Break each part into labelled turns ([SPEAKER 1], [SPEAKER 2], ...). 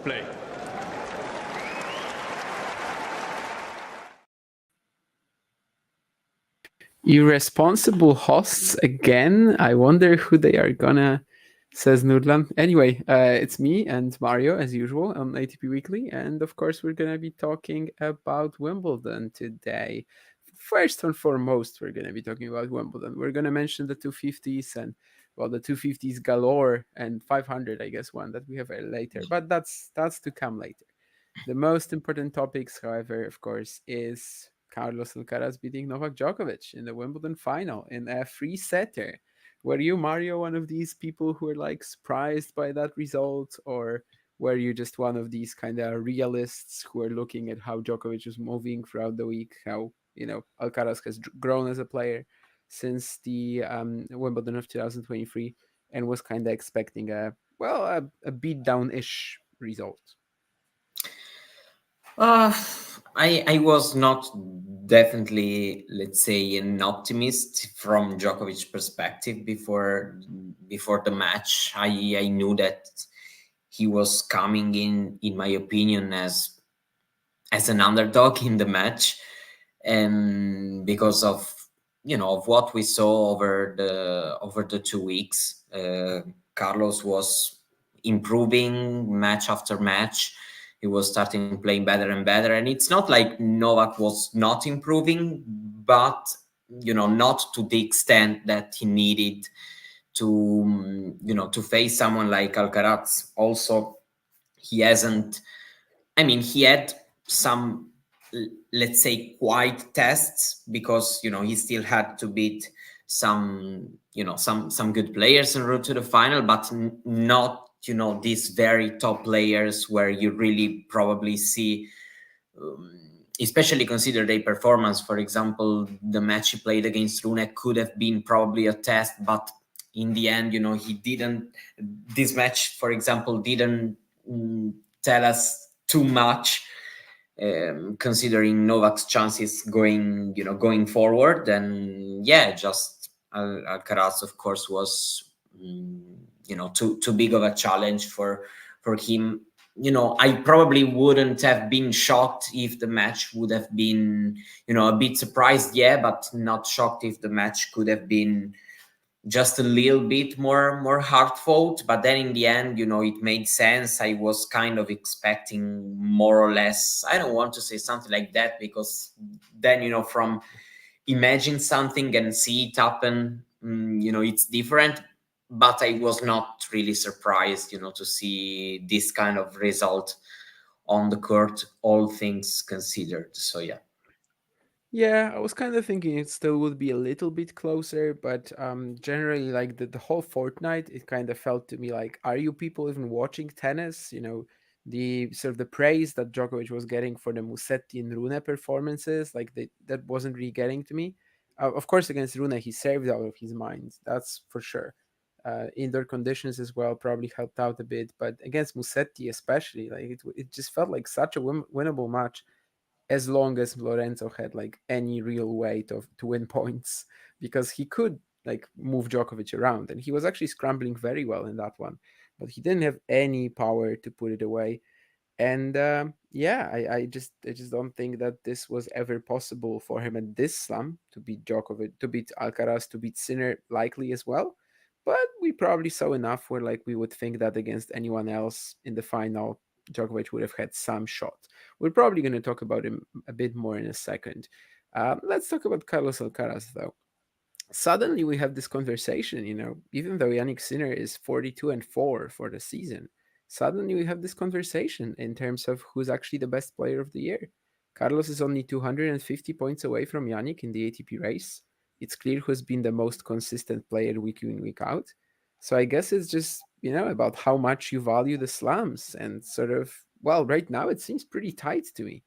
[SPEAKER 1] Play.
[SPEAKER 2] Irresponsible hosts again. I wonder who they are gonna, says Nurlan. Anyway, it's me and Mario as usual on ATP Weekly, and of course we're gonna be talking about Wimbledon today. First and foremost, we're gonna be talking about Wimbledon. We're gonna mention the 250s and well, the 250s galore and 500, I guess, one that we have later. But that's to come later. The most important topics, however, of course, is Carlos Alcaraz beating Novak Djokovic in the Wimbledon final in a free-setter. Were you, Mario, one of these people who were like surprised by that result, or were you just one of these kind of realists who are looking at how Djokovic was moving throughout the week, how Alcaraz has grown as a player since the Wimbledon of 2023, and was kind of expecting a beat down ish result?
[SPEAKER 3] I was not definitely, let's say, an optimist from Djokovic perspective before the match. I knew that he was coming in my opinion, as an underdog in the match, and because of of what we saw over the 2 weeks, Carlos was improving match after match. He was starting playing better and better, and it's not like Novak was not improving, but not to the extent that he needed to to face someone like Alcaraz. Also, he hasn't. I mean, he had some, let's say, quiet tests, because he still had to beat some some good players en route to the final, but not these very top players where you really probably see, especially consider their performance. For example, the match he played against Rune could have been probably a test, but in the end, he didn't. This match, for example, didn't tell us too much, considering Novak's chances going forward. And just Alcaraz, of course, was too big of a challenge for him. I probably wouldn't have been shocked if the match would have been a bit surprised, but not shocked if the match could have been just a little bit more hard fought. But then in the end, it made sense. I was kind of expecting more or less, I don't want to say something like that, because then from imagine something and see it happen, it's different. But I was not really surprised to see this kind of result on the court, all things considered. So
[SPEAKER 2] Yeah, I was kind of thinking it still would be a little bit closer, but generally, like the whole fortnight, it kind of felt to me like, are you people even watching tennis? The sort of the praise that Djokovic was getting for the Musetti and Rune performances, like that wasn't really getting to me. Of course, against Rune, he served out of his mind, that's for sure. Indoor conditions as well probably helped out a bit, but against Musetti especially, like it just felt like such a winnable match, as long as Lorenzo had like any real way to win points, because he could like move Djokovic around, and he was actually scrambling very well in that one, but he didn't have any power to put it away. And I just don't think that this was ever possible for him at this slam to beat Djokovic, to beat Alcaraz, to beat Sinner likely as well. But we probably saw enough where like we would think that against anyone else in the final, Djokovic would have had some shot. We're probably going to talk about him a bit more in a second. Let's talk about Carlos Alcaraz though. Suddenly we have this conversation, even though Yannick Sinner is 42-4 for the season, suddenly we have this conversation in terms of who's actually the best player of the year. Carlos is only 250 points away from Yannick in the ATP race. It's clear who's been the most consistent player week in, week out. So I guess it's just, about how much you value the slams, and sort of, well, right now it seems pretty tight to me.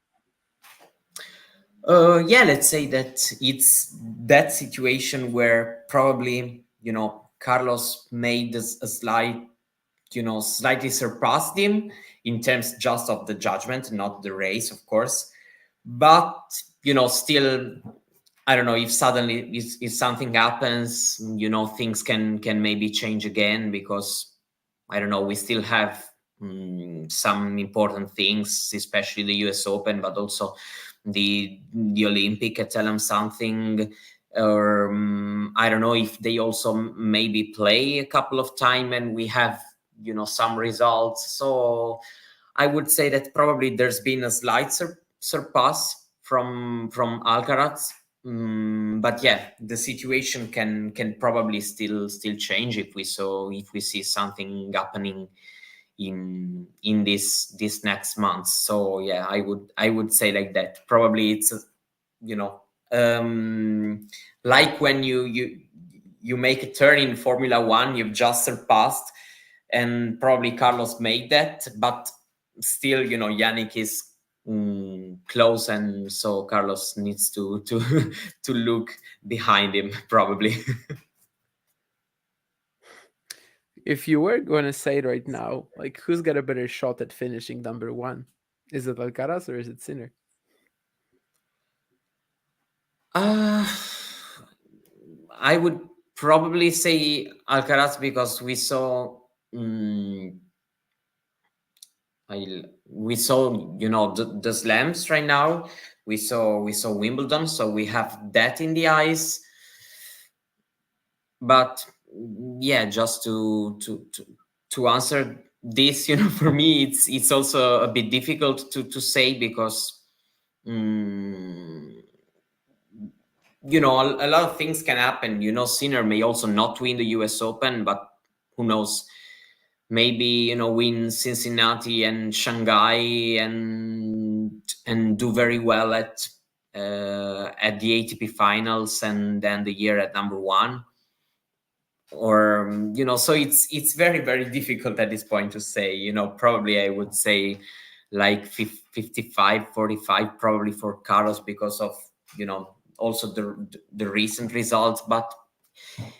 [SPEAKER 3] Let's say that it's that situation where probably Carlos made a slight, slightly surpassed him in terms just of the judgment, not the race, of course. But still, I don't know if suddenly if something happens, things can maybe change again, because I don't know, we still have some important things, especially the US Open, but also the Olympic. I tell them something, or I don't know if they also maybe play a couple of time and we have some results. So I would say that probably there's been a slight surpass from Alcaraz. But yeah, the situation can probably still change if we see something happening in this next month. So yeah, I would say like that. Probably it's you know like when you make a turn in Formula One, you've just surpassed, and probably Carlos made that, but still, Yannick is close, and so Carlos needs to to look behind him probably.
[SPEAKER 2] If you were going to say right now, like who's got a better shot at finishing number one? Is it Alcaraz or is it Sinner?
[SPEAKER 3] uh, I would probably say Alcaraz because we saw we saw the slams right now. We saw Wimbledon, so we have that in the eyes. But yeah, just to answer this, for me, it's also a bit difficult to say because um, a lot of things can happen. Sinner may also not win the US Open, but who knows? Maybe win Cincinnati and Shanghai and do very well at the ATP finals and then the year at number one. Or so it's very very difficult at this point to say. Probably I would say like 55-45 probably for Carlos because of also the recent results. But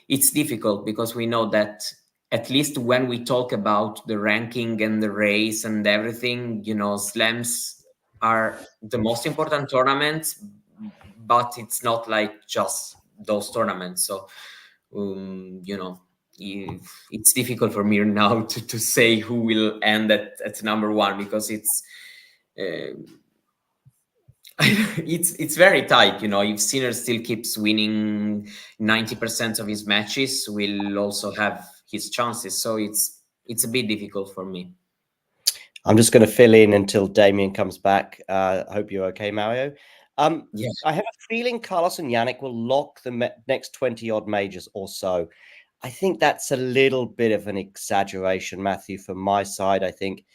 [SPEAKER 3] it's difficult because we know that at least when we talk about the ranking and the race and everything, slams are the most important tournaments, but it's not like just those tournaments. So it's difficult for me now to say who will end at number one because uh, it's very tight. If Sinner still keeps winning 90% of his matches, will also have his chances. So it's a bit difficult for me.
[SPEAKER 1] I'm just going to fill in until Damien comes back. I hope you're okay, Mario.
[SPEAKER 3] Yeah.
[SPEAKER 1] I have a feeling Carlos and Yannick will lock the next 20 odd majors or so. I think that's a little bit of an exaggeration, Matthew, from my side. I think,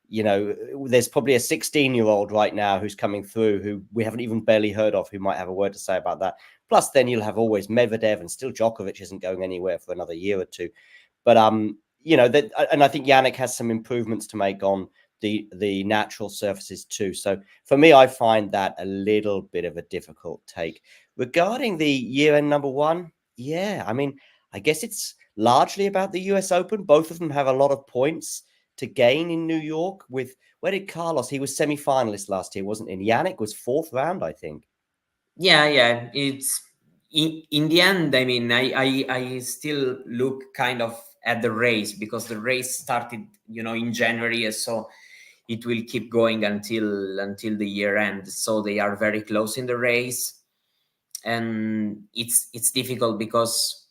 [SPEAKER 1] there's probably a 16-year-old right now who's coming through who we haven't even barely heard of, who might have a word to say about that. Plus, then you'll have always Medvedev, and still Djokovic isn't going anywhere for another year or two. But and I think Yannick has some improvements to make on the natural surfaces too. So for me, I find that a little bit of a difficult take. Regarding the year-end number one, yeah, I mean, I guess it's largely about the US Open. Both of them have a lot of points to gain in New York. Where did Carlos? He was semi-finalist last year, wasn't he? Yannick was fourth round, I think.
[SPEAKER 3] Yeah. It's in the end. I mean, I still look kind of at the race because the race started, in January, so it will keep going until the year end. So they are very close in the race, and it's difficult because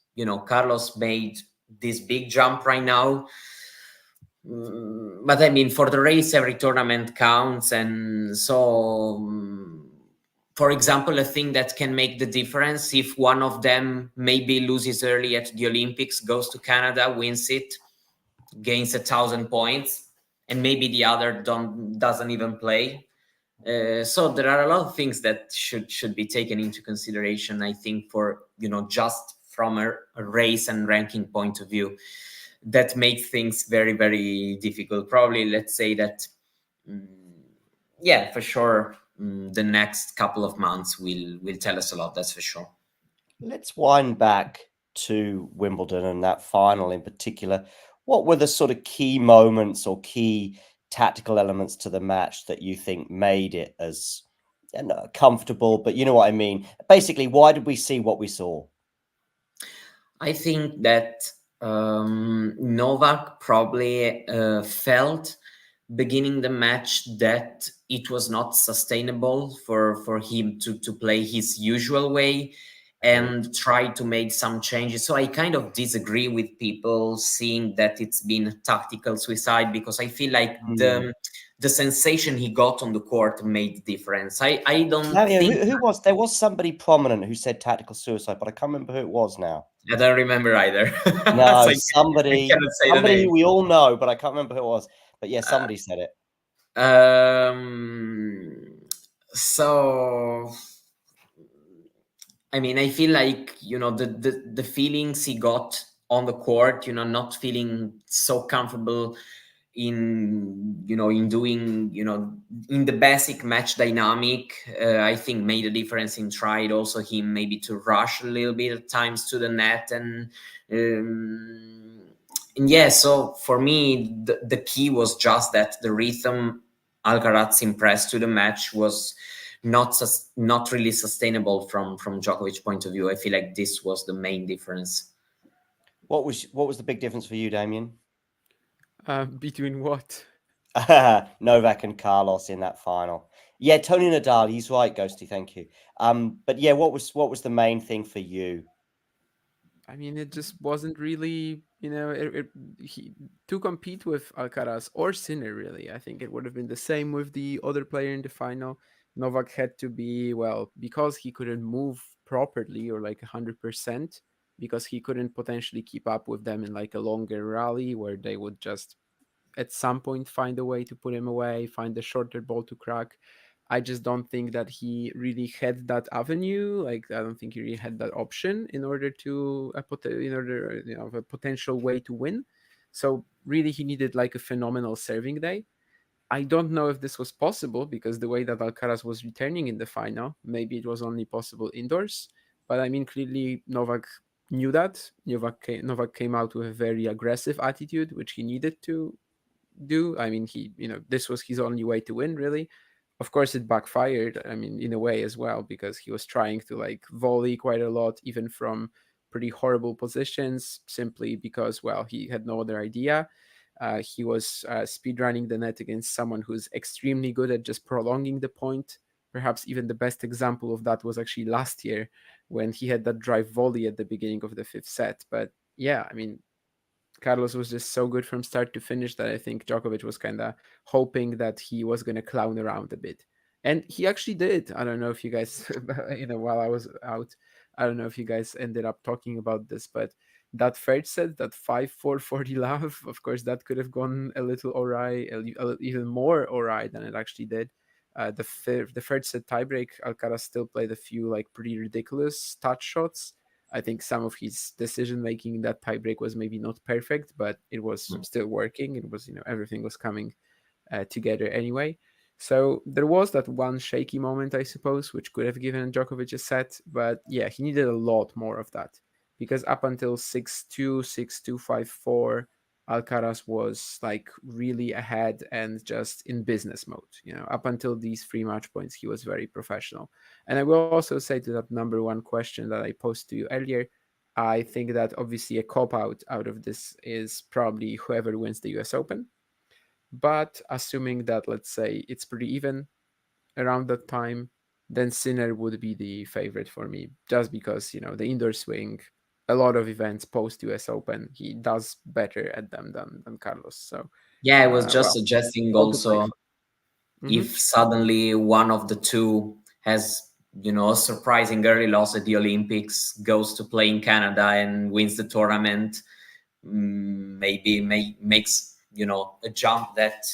[SPEAKER 3] Carlos made this big jump right now. But I mean, for the race, every tournament counts, and so. For example, a thing that can make the difference if one of them maybe loses early at the Olympics, goes to Canada, wins it, gains 1,000 points, and maybe the other doesn't even play. So there are a lot of things that should be taken into consideration, I think, for just from a race and ranking point of view, that make things very very difficult. Probably, let's say that, yeah, for sure, the next couple of months will tell us a lot. That's for sure.
[SPEAKER 1] Let's wind back to Wimbledon and that final in particular. What were the sort of key moments or key tactical elements to the match that you think made it as comfortable? But you know what I mean? Basically, why did we see what we saw?
[SPEAKER 3] I think that Novak probably felt beginning the match that it was not sustainable for him to play his usual way
[SPEAKER 1] Agreed.
[SPEAKER 3] and try to make some changes. So I kind of disagree with people seeing that it's been tactical suicide, because I feel like
[SPEAKER 1] Mm.
[SPEAKER 3] the sensation he got on the court made difference. I don't
[SPEAKER 1] Now, yeah,
[SPEAKER 3] think
[SPEAKER 1] who was there was somebody prominent who said tactical suicide, but I can't remember who it was now.
[SPEAKER 3] I don't remember either.
[SPEAKER 1] No,
[SPEAKER 3] So I cannot say the
[SPEAKER 1] somebody
[SPEAKER 3] name.
[SPEAKER 1] who we all know, but I can't remember who it was. But yeah,
[SPEAKER 3] Uh,
[SPEAKER 1] somebody said it.
[SPEAKER 3] So I mean, I feel like, the feelings he got on the court, not feeling so comfortable in doing, in the basic match dynamic, I think made a difference in tried also him maybe to rush a little bit at times to the net. And yeah, so for me, the key was just that the rhythm Alcaraz impressed to the match was not really sustainable from Djokovic point of view. I feel like this was the main difference.
[SPEAKER 1] What was the big difference for you, Damien?
[SPEAKER 2] Between what?
[SPEAKER 1] Novak and Carlos in that final. Yeah, Tony Nadal. He's right, Ghosty. Thank you. But yeah, what was the main thing for you?
[SPEAKER 2] I mean, it just wasn't really, to compete with Alcaraz or Sinner, really. I think it would have been the same with the other player in the final. Novak had to be, well, because he couldn't move properly or like 100%, because he couldn't potentially keep up with them in like a longer rally where they would just at some point find a way to put him away, find a shorter ball to crack. I just don't think that he really had that avenue. Like I don't think he really had that option in order to in order a potential way to win. So really, he needed like a phenomenal serving day. I don't know if this was possible because the way that Alcaraz was returning in the final, maybe it was only possible indoors. But I mean, clearly Novak knew that. Novak came out with a very aggressive attitude, which he needed to do. I mean, this was his only way to win, really. Of course, it backfired. I mean, in a way as well, because he was trying to like volley quite a lot, even from pretty horrible positions, simply because, well, he had no other idea. He was speed running the net against someone who's extremely good at just prolonging the point. Perhaps even the best example of that was actually last year when he had that drive volley at the beginning of the fifth set. But yeah, I mean, Carlos was just so good from start to finish that I think Djokovic was kind of hoping that he was going to clown around a bit. And he actually did. I don't know if you guys, while I was out, I don't know if you guys ended up talking about this, but that third set, that 5-4 for the love, of course, that could have gone a little awry, even more awry than it actually did. The third set tiebreak, Alcaraz still played a few like pretty ridiculous touch shots. I think some of his decision making in that tiebreak was maybe not perfect, but it was still working. It was, everything was coming together anyway. So there was that one shaky moment, I suppose, which could have given Djokovic a set, but yeah, he needed a lot more of that because up until 6-2, 6-2, 5-4, Alcaraz was like really ahead and just in business mode. Up until these three match points, he was very professional. And I will also say to that number one question that I posed to you earlier, I think that obviously a cop out of this is probably whoever wins the US Open. But assuming that, let's say, it's pretty even around that time, then Sinner would be the favorite for me, just because, the indoor swing, a lot of events post US Open, he does better at them than Carlos. So,
[SPEAKER 3] Yeah, I was just
[SPEAKER 2] well,
[SPEAKER 3] suggesting
[SPEAKER 2] all to play
[SPEAKER 3] also,
[SPEAKER 2] for. Mm-hmm.
[SPEAKER 3] if suddenly one of the two has, a surprising early loss at the Olympics, goes to play in Canada and wins the tournament, maybe makes, a jump that,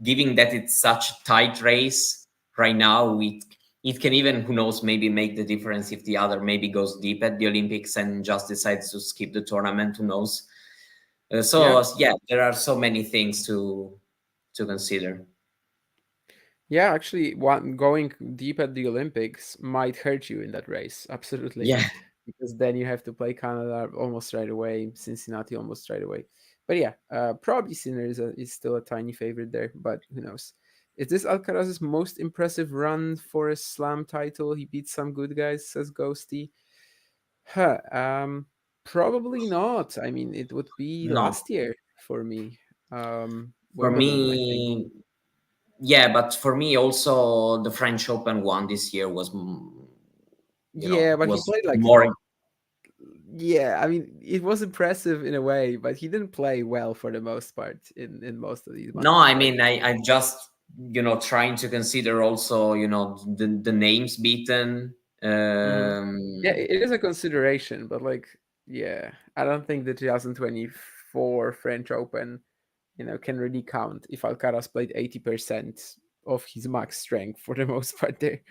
[SPEAKER 3] given that it's such a tight race right now, it can even, who knows, maybe make the difference if the other maybe goes deep at the Olympics and just decides to skip the tournament, who knows.
[SPEAKER 2] Yeah.
[SPEAKER 3] So yeah, there are so many things to consider.
[SPEAKER 2] Yeah, actually, one going deep at the Olympics might hurt you in that race. Absolutely,
[SPEAKER 3] Yeah.
[SPEAKER 2] because then you have to play Canada almost right away, Cincinnati almost right away. But yeah, probably Sinner is still a tiny favorite there, but who knows? Is this Alcaraz's most impressive run for a slam title? He beat some good guys, says Ghosty. Huh. Probably not. I mean, it would be
[SPEAKER 3] No,
[SPEAKER 2] last year for me.
[SPEAKER 3] for
[SPEAKER 2] Wimbledon, I think.
[SPEAKER 3] me, yeah, but for me also the French Open one this year was,
[SPEAKER 2] Yeah, but he
[SPEAKER 3] was
[SPEAKER 2] played like,
[SPEAKER 3] more.
[SPEAKER 2] yeah, I mean, it was impressive in a way, but he didn't play well for the most part in most of these
[SPEAKER 3] No,
[SPEAKER 2] matches,
[SPEAKER 3] I
[SPEAKER 2] right?
[SPEAKER 3] mean, I'm just, trying to consider also, the names beaten.
[SPEAKER 2] Hmm. Yeah,
[SPEAKER 3] Um,
[SPEAKER 2] it is a consideration, but like, yeah, I don't think the 2024 French Open, can really count if Alcaraz played 80% of his max strength for the most part there.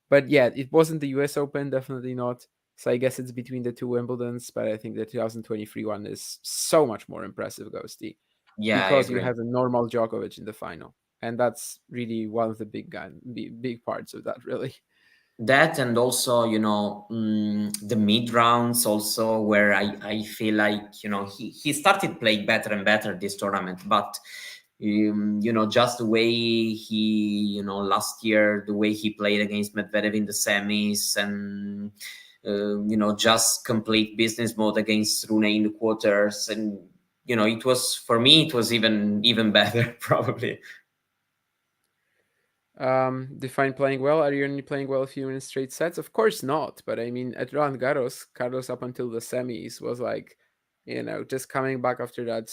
[SPEAKER 2] But yeah, it wasn't the US Open, definitely not. So I guess it's between the two Wimbledons, but I think the 2023 one is so much more impressive, Ghosty,
[SPEAKER 3] yeah, I
[SPEAKER 2] because you
[SPEAKER 3] agree.
[SPEAKER 2] have a normal Djokovic in the final. And that's really one of the big parts of that, really.
[SPEAKER 3] That, and also, the mid rounds also, where I feel like, he started playing better and better this tournament, but just the way he, last year, the way he played against Medvedev in the semis, and just complete business mode against Rune in the quarters, and it was, for me, it was even better probably.
[SPEAKER 2] Define playing well. Are you only playing well if you're in straight sets? Of course not. But I mean, at Roland Garros, Carlos up until the semis was like, just coming back after that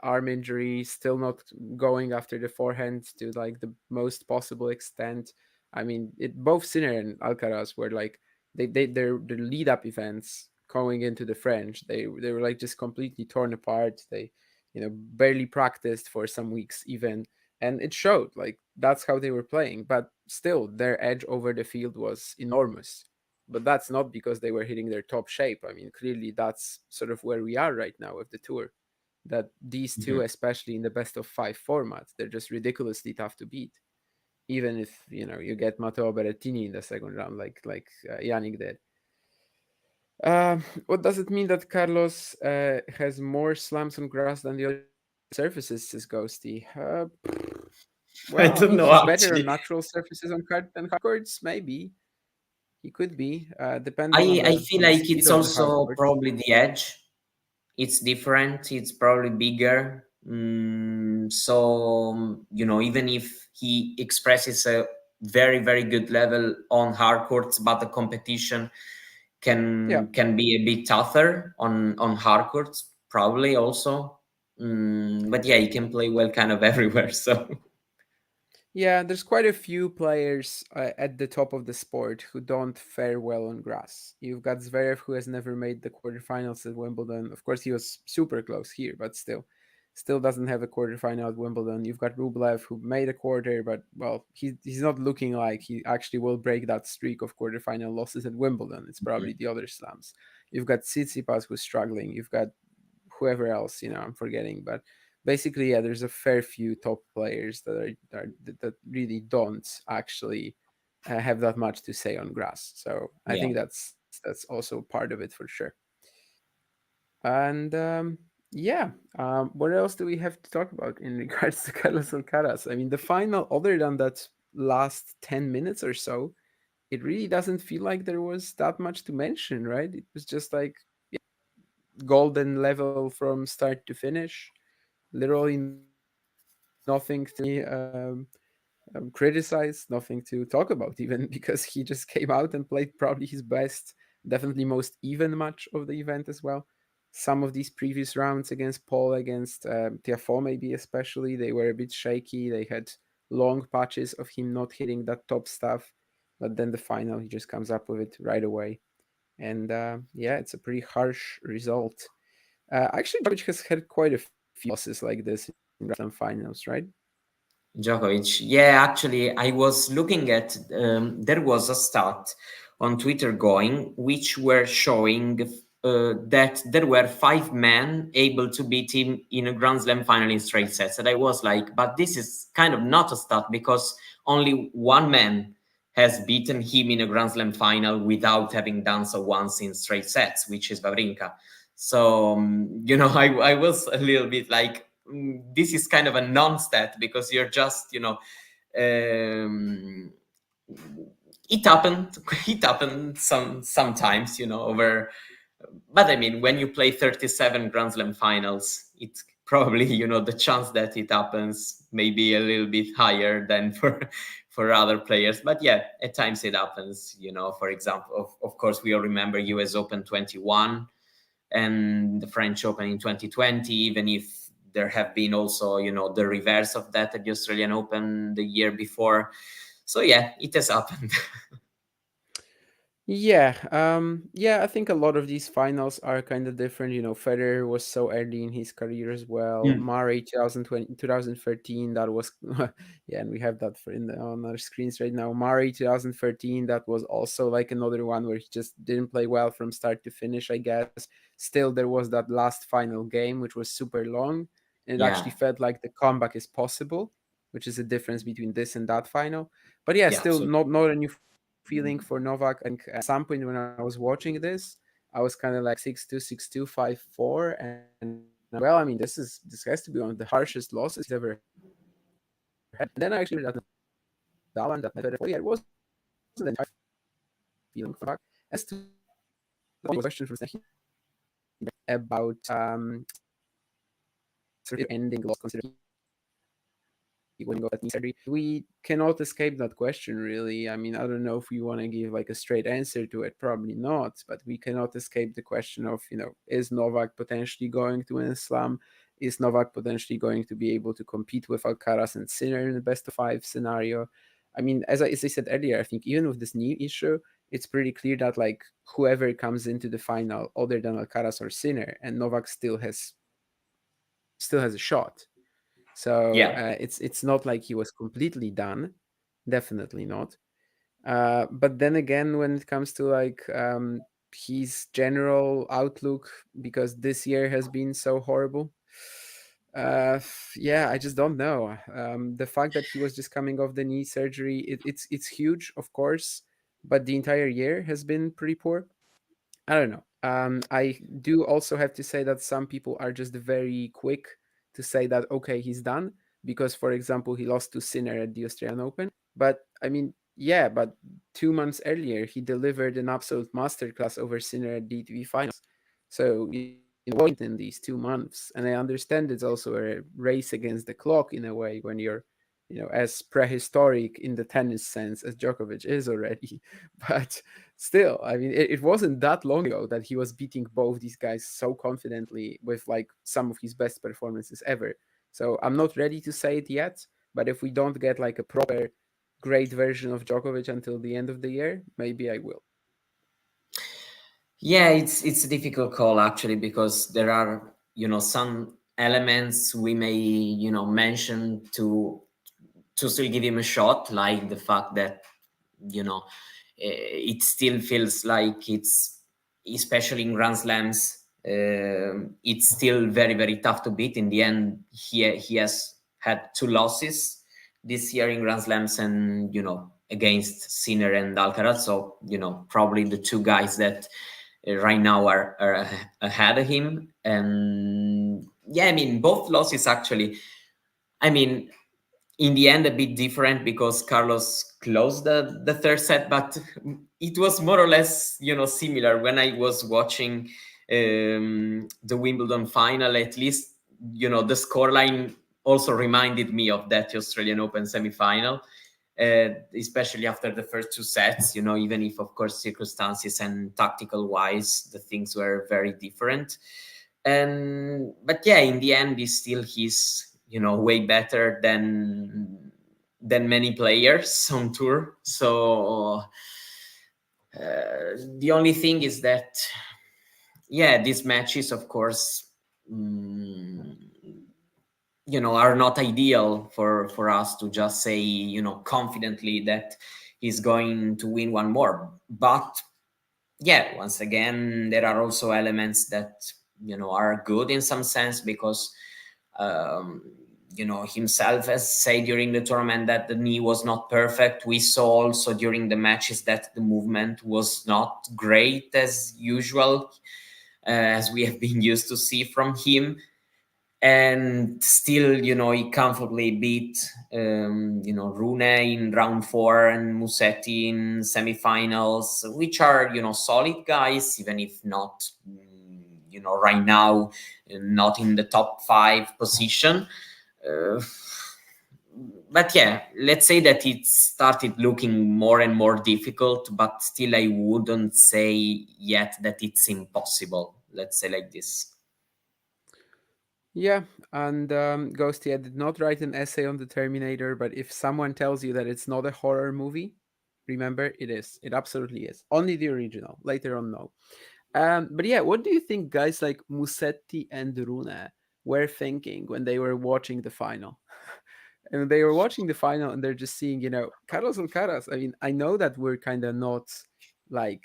[SPEAKER 2] arm injury, still not going after the forehand to like the most possible extent. I mean, both Sinner and Alcaraz were like their lead up events going into the French. They were like just completely torn apart. They barely practiced for some weeks even, and it showed. Like that's how they were playing, but still their edge over the field was enormous. But that's not because they were hitting their top shape. I mean, clearly that's sort of where we are right now with the tour, that these two,
[SPEAKER 3] Mhm.
[SPEAKER 2] especially in the best of five format, they're just ridiculously tough to beat, even if you get Matteo Berrettini in the second round, like Yannick did. What does it mean that Carlos has more slams on grass than the other surfaces, says Ghosty?
[SPEAKER 3] I
[SPEAKER 2] Well, I
[SPEAKER 3] don't
[SPEAKER 2] mean,
[SPEAKER 3] know
[SPEAKER 2] he's better on
[SPEAKER 3] actually.
[SPEAKER 2] natural surfaces on hard courts. Maybe he could be, depending on
[SPEAKER 3] I
[SPEAKER 2] the
[SPEAKER 3] feel like
[SPEAKER 2] speed
[SPEAKER 3] it's
[SPEAKER 2] of the hard
[SPEAKER 3] also
[SPEAKER 2] court.
[SPEAKER 3] probably the edge. It's different. It's probably bigger. So, even if he expresses a very, very good level on hard courts, but the competition
[SPEAKER 2] Yeah,
[SPEAKER 3] can be a bit tougher on hard courts, probably also. But yeah, he can play well kind of everywhere. So
[SPEAKER 2] yeah. There's quite a few players at the top of the sport who don't fare well on grass. You've got Zverev, who has never made the quarterfinals at Wimbledon. Of course, he was super close here, but still doesn't have a quarterfinal at Wimbledon. You've got Rublev, who made a quarter, but well, he's not looking like he actually will break that streak of quarterfinal losses at Wimbledon. It's probably the other slams. You've got Tsitsipas, who's struggling. You've got whoever else, I'm forgetting, but basically, yeah, there's a fair few top players that really don't actually have that much to say on grass. So I
[SPEAKER 3] yeah,
[SPEAKER 2] think that's also part of it for sure. And yeah, what else do we have to talk about in regards to Carlos Alcaraz? I mean, the final, other than that last 10 minutes or so, it really doesn't feel like there was that much to mention, right? It was just like golden level from start to finish. Literally nothing to criticize, nothing to talk about, even because he just came out and played probably his best, definitely most even match of the event as well. Some of these previous rounds against Paul, against Tiafoe, maybe especially, they were a bit shaky. They had long patches of him not hitting that top stuff, but then the final, he just comes up with it right away. And yeah, it's a pretty harsh result. Actually, Djokovic has had quite a few losses like this in Grand Slam finals, right?
[SPEAKER 3] Djokovic. Yeah, actually, I was looking at, there was a stat on Twitter going, which were showing that there were five men able to beat him in a Grand Slam final in straight sets. And I was like, but this is kind of not a stat, because only one man has beaten him in a Grand Slam final without having done so once in straight sets, which is Wawrinka. So, I was a little bit like, this is kind of a non-stat, because you're just, um, it happened, it happened sometimes, over But I mean, when you play 37 Grand Slam finals, it's probably, the chance that it happens may be a little bit higher than for other players. But yeah, at times it happens. For example, of course, we all remember US Open 21 and the French Open in 2020, even if there have been also, the reverse of that at the Australian Open the year before. So yeah, it has happened.
[SPEAKER 2] Yeah, I think a lot of these finals are kind of different. Federer was so early in his career as well.
[SPEAKER 3] Mm.
[SPEAKER 2] Murray 2020, 2013, that was yeah, and we have that on our screens right now. Murray 2013, that was also like another one where he just didn't play well from start to finish, I guess. Still, there was that last final game, which was super long, and it actually
[SPEAKER 3] Yeah,
[SPEAKER 2] felt like the comeback is possible, which is the difference between this and that final. But yeah,
[SPEAKER 3] yeah,
[SPEAKER 2] still
[SPEAKER 3] absolutely.
[SPEAKER 2] not a new feeling for Novak. I think at some point when I was watching this, I was kind of like 6-2, 6-2, 5-4, and well, I mean, this has to be one of the harshest losses he's ever had. And then I actually read that Nadal and that Medvedev, yeah, it wasn't the entire feeling for Novak. As to the question from about sort of ending loss, considering he going off that knee surgery. We cannot escape that question, really. I mean, I don't know if we want to give like a straight answer to it, probably not, but we cannot escape the question of, is Novak potentially going to win a slam? Is Novak potentially going to be able to compete with Alcaraz and Sinner in the best of five scenario? I mean, as I said earlier, I think even with this knee issue, it's pretty clear that like whoever comes into the final other than Alcaraz or Sinner, and Novak still has a shot. So
[SPEAKER 3] Yeah.
[SPEAKER 2] it's not like he was completely done, definitely not. But then again, when it comes to like his general outlook, because this year has been so horrible, yeah, I just don't know. The fact that he was just coming off the knee surgery, it's huge, of course, but the entire year has been pretty poor. I don't know. I do also have to say that some people are just very quick to say that okay, he's done because, for example, he lost to Sinner at the Australian Open. But I mean, yeah, but 2 months earlier he delivered an absolute masterclass over Sinner at the ATP finals. So what in these 2 months, and I understand it's also a race against the clock in a way when you're as prehistoric in the tennis sense as Djokovic is already, but still, I mean, it wasn't that long ago that he was beating both these guys so confidently with like some of his best performances ever. So I'm not ready to say it yet, but if we don't get like a proper great version of Djokovic until the end of the year, maybe I will.
[SPEAKER 3] Yeah, it's a difficult call actually, because there are, some elements we may, mention to still give him a shot, like the fact that, it still feels like it's, especially in Grand Slams, it's still very, very tough to beat. In the end, he has had 2 losses this year in Grand Slams, and, against Sinner and Alcaraz. So, probably the 2 guys that right now are ahead of him. And yeah, I mean, both losses actually, I mean, in the end a bit different because Carlos closed the third set, but it was more or less, similar. When I was watching the Wimbledon final, at least, the scoreline also reminded me of that Australian Open semi-final, especially after the first 2 sets, even if, of course, circumstances and tactical wise, the things were very different. But yeah, in the end, he's way better than many players on tour. So the only thing is that, yeah, these matches, of course, are not ideal for us to just say, confidently that he's going to win one more. But yeah, once again, there are also elements that, are good in some sense, because himself has said during the tournament that the knee was not perfect. We saw also during the matches that the movement was not great as usual, as we have been used to see from him. and still, he comfortably beat, Rune in round 4 and Musetti in semifinals, which are, solid guys, even if not, right now, not in the top 5 position. Uh, but yeah, let's say that it started looking more and more difficult, but still I wouldn't say yet that it's impossible. Let's say like this.
[SPEAKER 2] Yeah, and Ghosty, I did not write an essay on the Terminator, but if someone tells you that it's not a horror movie, remember it is. It absolutely is. Only the original. Later on, no. But yeah, what do you think guys like Musetti and Rune were thinking when they were watching the final? And they were watching the final and they're just seeing, Carlos Alcaraz. I mean, I know that we're kind of not like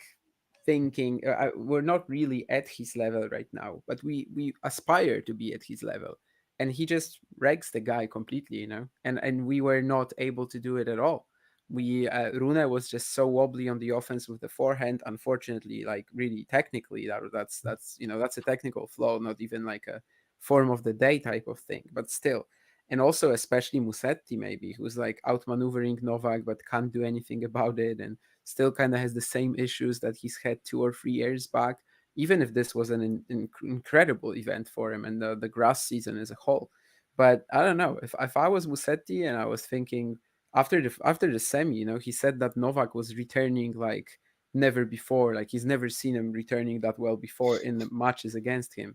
[SPEAKER 2] thinking we're not really at his level right now, but we aspire to be at his level, and he just wrecks the guy completely, and we were not able to do it at all. We Rune was just so wobbly on the offense with the forehand, unfortunately, like really technically that's a technical flaw, not even like a form of the day type of thing, but still. And also especially Musetti, maybe, who's like outmaneuvering Novak but can't do anything about it, and still kind of has the same issues that he's had 2 or 3 years back, even if this was an incredible event for him and the grass season as a whole. But I don't know, if I was Musetti and I was thinking after the semi, he said that Novak was returning like never before, like he's never seen him returning that well before in the matches against him.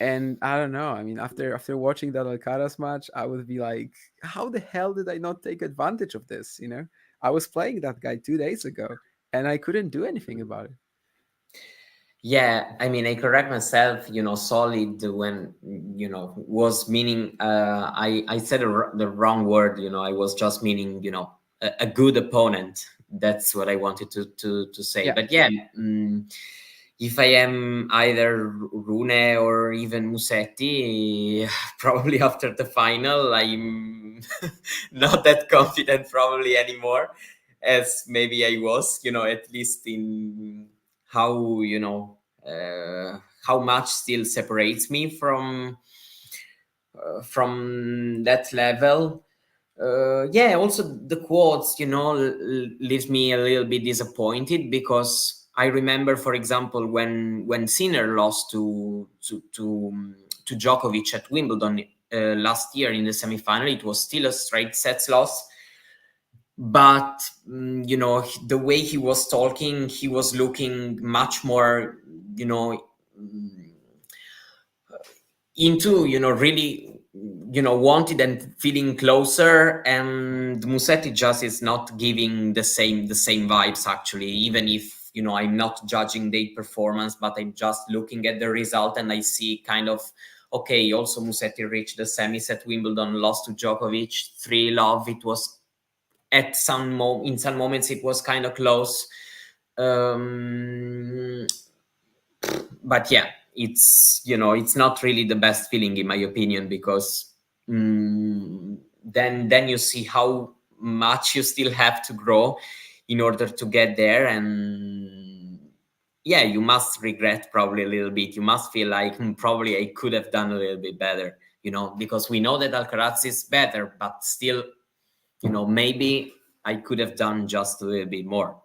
[SPEAKER 2] And I don't know. I mean, after watching that Alcaraz match, I would be like, how the hell did I not take advantage of this? I was playing that guy 2 days ago, and I couldn't do anything about it.
[SPEAKER 3] Yeah, I mean, I correct myself, solid when, was meaning, I said the wrong word, I was just meaning, a good opponent. That's what I wanted to say.
[SPEAKER 2] Yeah.
[SPEAKER 3] But yeah, if I am either Rune or even Musetti, probably after the final, I'm not that confident probably anymore as maybe I was, at least in how, how much still separates me from that level. Yeah, also the quotes, leaves me a little bit disappointed, because I remember, for example, when Sinner lost to Djokovic at Wimbledon last year in the semifinal, it was still a straight sets loss. But the way he was talking, he was looking much more, into really wanted and feeling closer, and Musetti just is not giving the same vibes, actually, even if I'm not judging their performance, but I'm just looking at the result and I see kind of, okay, also Musetti reached the semis at Wimbledon, lost to Djokovic 3-love. It was at in some moments it was kind of close. But yeah, it's not really the best feeling, in my opinion, because then you see how much you still have to grow in order to get there. And yeah, you must regret probably a little bit. You must feel like probably I could have done a little bit better, because we know that Alcaraz is better, but still, maybe I could have done just a little bit more.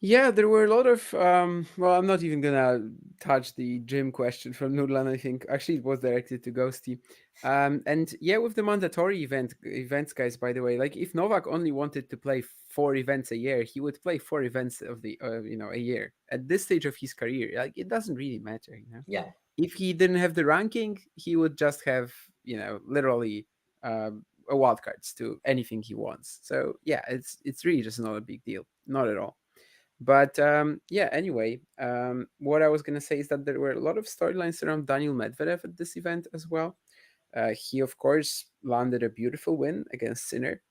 [SPEAKER 2] Yeah, there were a lot of well, I'm not even gonna touch the gym question from Nurlan. I think actually it was directed to Ghosty. And yeah, with the mandatory events, guys, by the way, like if Novak only wanted to play 4 events a year, he would play 4 events of the a year. At this stage of his career, like it doesn't really matter.
[SPEAKER 3] Yeah.
[SPEAKER 2] If he didn't have the ranking, he would just have literally a wild cards to anything he wants. So yeah, it's really just not a big deal, not at all. But yeah, anyway, what I was going to say is that there were a lot of storylines around Daniel Medvedev at this event as well. He, of course, landed a beautiful win against Sinner.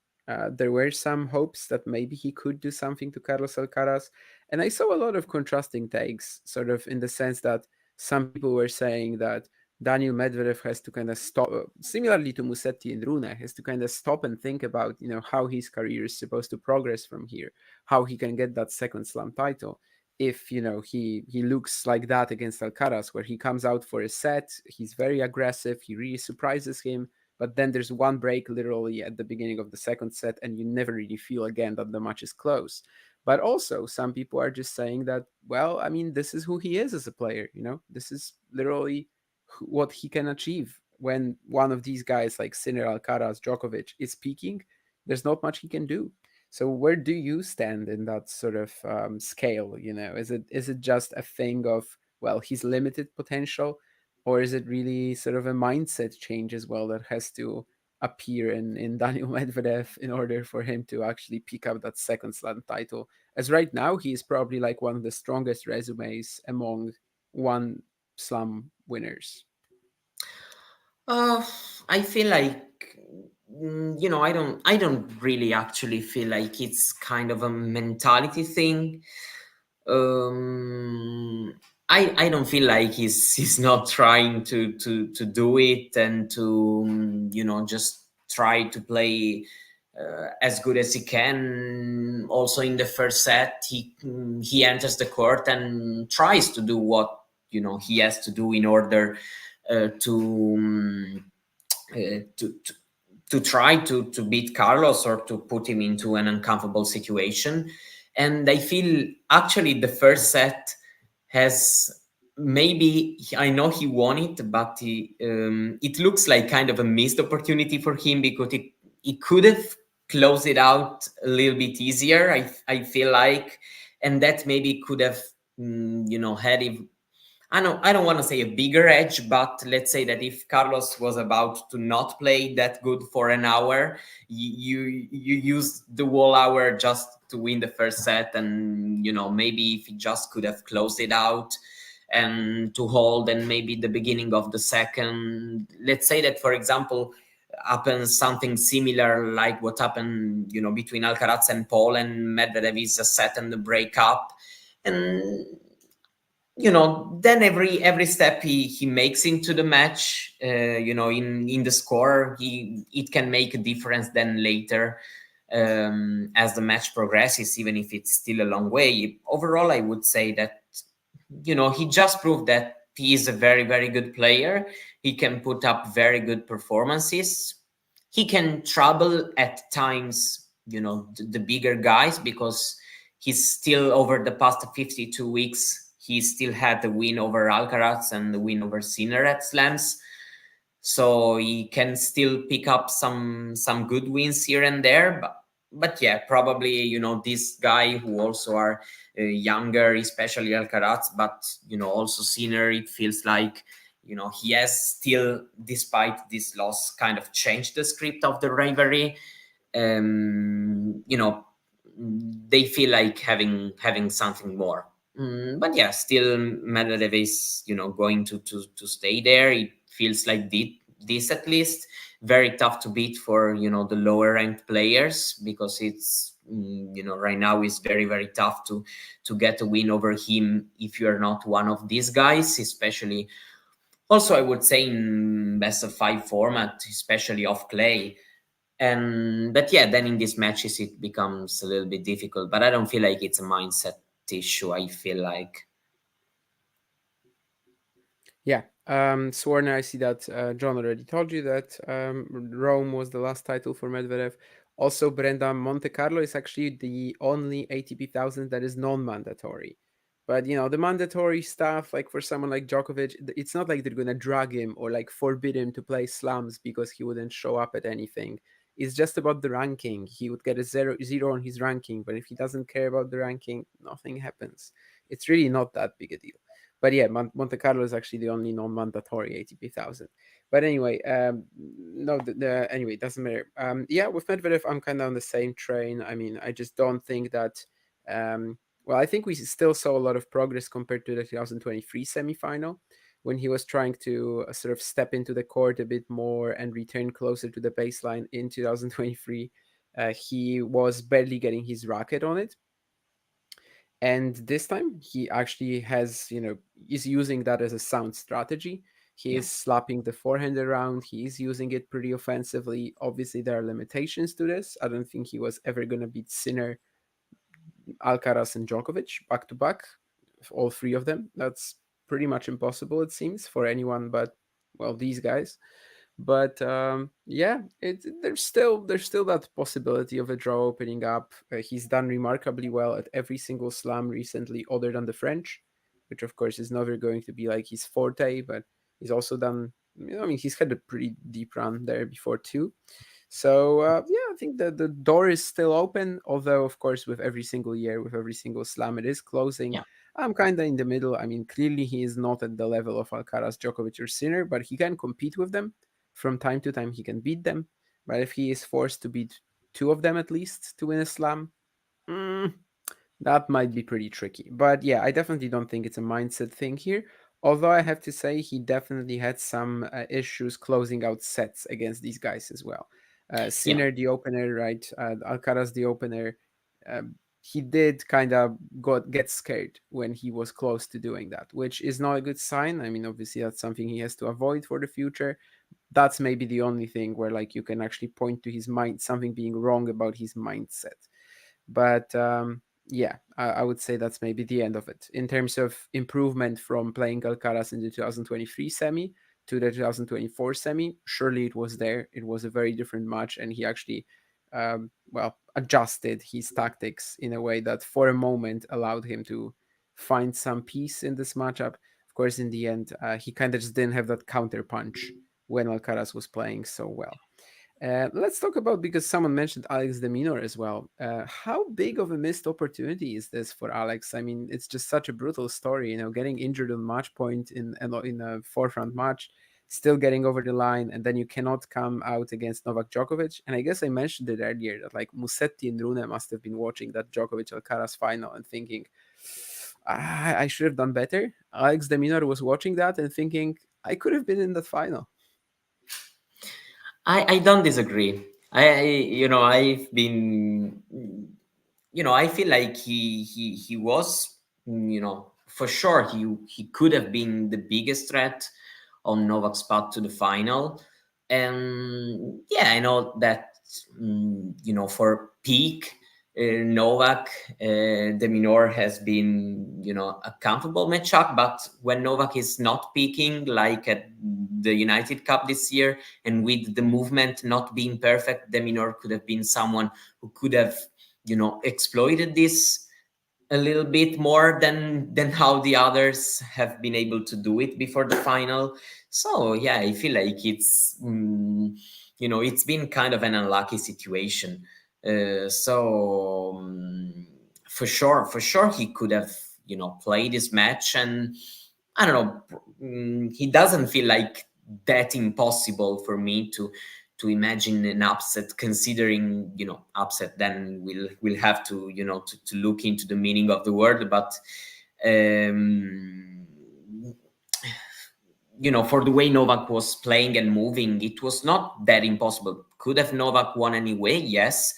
[SPEAKER 2] There were some hopes that maybe he could do something to Carlos Alcaraz. And I saw a lot of contrasting takes, sort of in the sense that some people were saying that Daniel Medvedev has to kind of stop, similarly to Musetti and Rune, has to kind of stop and think about, how his career is supposed to progress from here, how he can get that second slam title. if he looks like that against Alcaraz, where he comes out for a set, he's very aggressive, he really surprises him, but then there's one break literally at the beginning of the second set, and you never really feel again that the match is close. But also, some people are just saying that, well, I mean, this is who he is as a player. This is literally what he can achieve when one of these guys like Sinner, Alcaraz, Djokovic is peaking. There's not much he can do. So where do you stand in that sort of scale? Is it just a thing of, well, he's limited potential, or is it really sort of a mindset change as well that has to appear in Daniel Medvedev in order for him to actually pick up that second slam title? As right now, he is probably like one of the strongest resumes among one slam winners.
[SPEAKER 3] Uh, I feel like I don't really actually feel like it's kind of a mentality thing. Um, I don't feel like he's not trying to do it and to just try to play as good as he can. Also in the first set, he enters the court and tries to do what he has to do in order to, to try to beat Carlos or to put him into an uncomfortable situation. And I feel actually the first set has, maybe I know he won it, but it looks like kind of a missed opportunity for him, because he could have closed it out a little bit easier. I feel like, and that maybe could have had him. I don't want to say a bigger edge, but let's say that if Carlos was about to not play that good for an hour, you use the whole hour just to win the first set, and maybe if he just could have closed it out and to hold, and maybe the beginning of the second, let's say that, for example, happens something similar like what happened between Alcaraz and Paul, and Medvedev is a set and the breakup, and then every step he makes into the match, in the score, it can make a difference then later, as the match progresses, even if it's still a long way. Overall, I would say that he just proved that he is a very, very good player. He can put up very good performances. He can trouble at times the bigger guys, because he's still, over the past 52 weeks, he still had the win over Alcaraz and the win over Sinner at slams, so he can still pick up some good wins here and there. But yeah, probably this guy who also are younger, especially Alcaraz, but also Sinner, it feels like he has still, despite this loss, kind of changed the script of the rivalry. They feel like having something more. But yeah, still Medvedev is going to stay there. It feels like this at least very tough to beat for the lower ranked players, because it's right now is very, very tough to get a win over him if you are not one of these guys, especially also I would say in best of 5 format, especially off clay. And but yeah, then in these matches it becomes a little bit difficult, but I don't feel like it's a mindset issue. I feel like
[SPEAKER 2] Yeah. Swarna, I see that John already told you that Rome was the last title for Medvedev. Also, Brenda, Monte Carlo is actually the only ATP 1000 that is non-mandatory. But the mandatory stuff, like for someone like Djokovic, it's not like they're gonna drag him or like forbid him to play slams because he wouldn't show up at anything. It's just about the ranking. He would get a zero on his ranking, but if he doesn't care about the ranking, nothing happens. It's really not that big a deal. But yeah, Monte Carlo is actually the only non-mandatory ATP 1000. But anyway, no, anyway, it doesn't matter. Yeah, with Medvedev, I'm kind of on the same train. I mean, I just don't think that. Well, I think we still saw a lot of progress compared to the 2023 semifinal, when he was trying to sort of step into the court a bit more and return closer to the baseline in 2023. He was barely getting his racket on it. And this time he actually is using that as a sound strategy. He
[SPEAKER 3] yeah.
[SPEAKER 2] is slapping the forehand around. He is using it pretty offensively. Obviously, there are limitations to this. I don't think he was ever going to beat Sinner, Alcaraz, and Djokovic back to back. all three of them. That's pretty much impossible, it seems, for anyone but, well, these guys. But yeah, there's still that possibility of a draw opening up. He's done remarkably well at every single slam recently, other than the French, which of course is never going to be like his forte. But he's also done. I mean, he's had a pretty deep run there before too. So yeah, I think that the door is still open. Although, of course, with every single year, with every single slam, it is closing.
[SPEAKER 3] Yeah.
[SPEAKER 2] I'm kind of in the middle. I mean, clearly he is not at the level of Alcaraz, Djokovic, or Sinner, but he can compete with them. From time to time, he can beat them. But if he is forced to beat two of them at least to win a slam, mm, that might be pretty tricky. But yeah, I definitely don't think it's a mindset thing here. Although I have to say, he definitely had some issues closing out sets against these guys as well.
[SPEAKER 3] Yeah.
[SPEAKER 2] Sinner, the opener, right? Alcaraz, the opener. He did kind of get scared when he was close to doing that, which is not a good sign. I mean, obviously, that's something he has to avoid for the future. That's maybe the only thing where like you can actually point to his mind, something being wrong about his mindset. But yeah, I would say that's maybe the end of it in terms of improvement from playing Alcaraz in the 2023 semi to the 2024 semi. Surely it was there. It was a very different match, and he actually, well, adjusted his tactics in a way that for a moment allowed him to find some peace in this matchup. Of course, in the end, he kind of just didn't have that counter punch when Alcaraz was playing so well. Let's talk about, because someone mentioned Alex de Minaur as well. How big of a missed opportunity is this for Alex? I mean, it's just such a brutal story, getting injured on match point in a forefront match, still getting over the line, and then you cannot come out against Novak Djokovic. And I guess I mentioned it earlier that like Musetti and Rune must have been watching that Djokovic Alcaraz final and thinking, I should have done better. Alex de Minaur was watching that and thinking, I could have been in that final.
[SPEAKER 3] I don't disagree. I've been, I feel like he was, for sure he could have been the biggest threat on Novak's path to the final. And yeah, I know that, for peak Novak, de Minaur has been, a comfortable matchup. But when Novak is not peaking, like at the United Cup this year, and with the movement not being perfect, de Minaur could have been someone who could have, exploited this a little bit more than how the others have been able to do it before the final. So yeah, I feel like it's been kind of an unlucky situation. For sure he could have played this match. And I don't know, he doesn't feel like that impossible for me to imagine an upset, considering upset, then we'll have to to look into the meaning of the word. But for the way Novak was playing and moving, it was not that impossible. Could have Novak won anyway? Yes,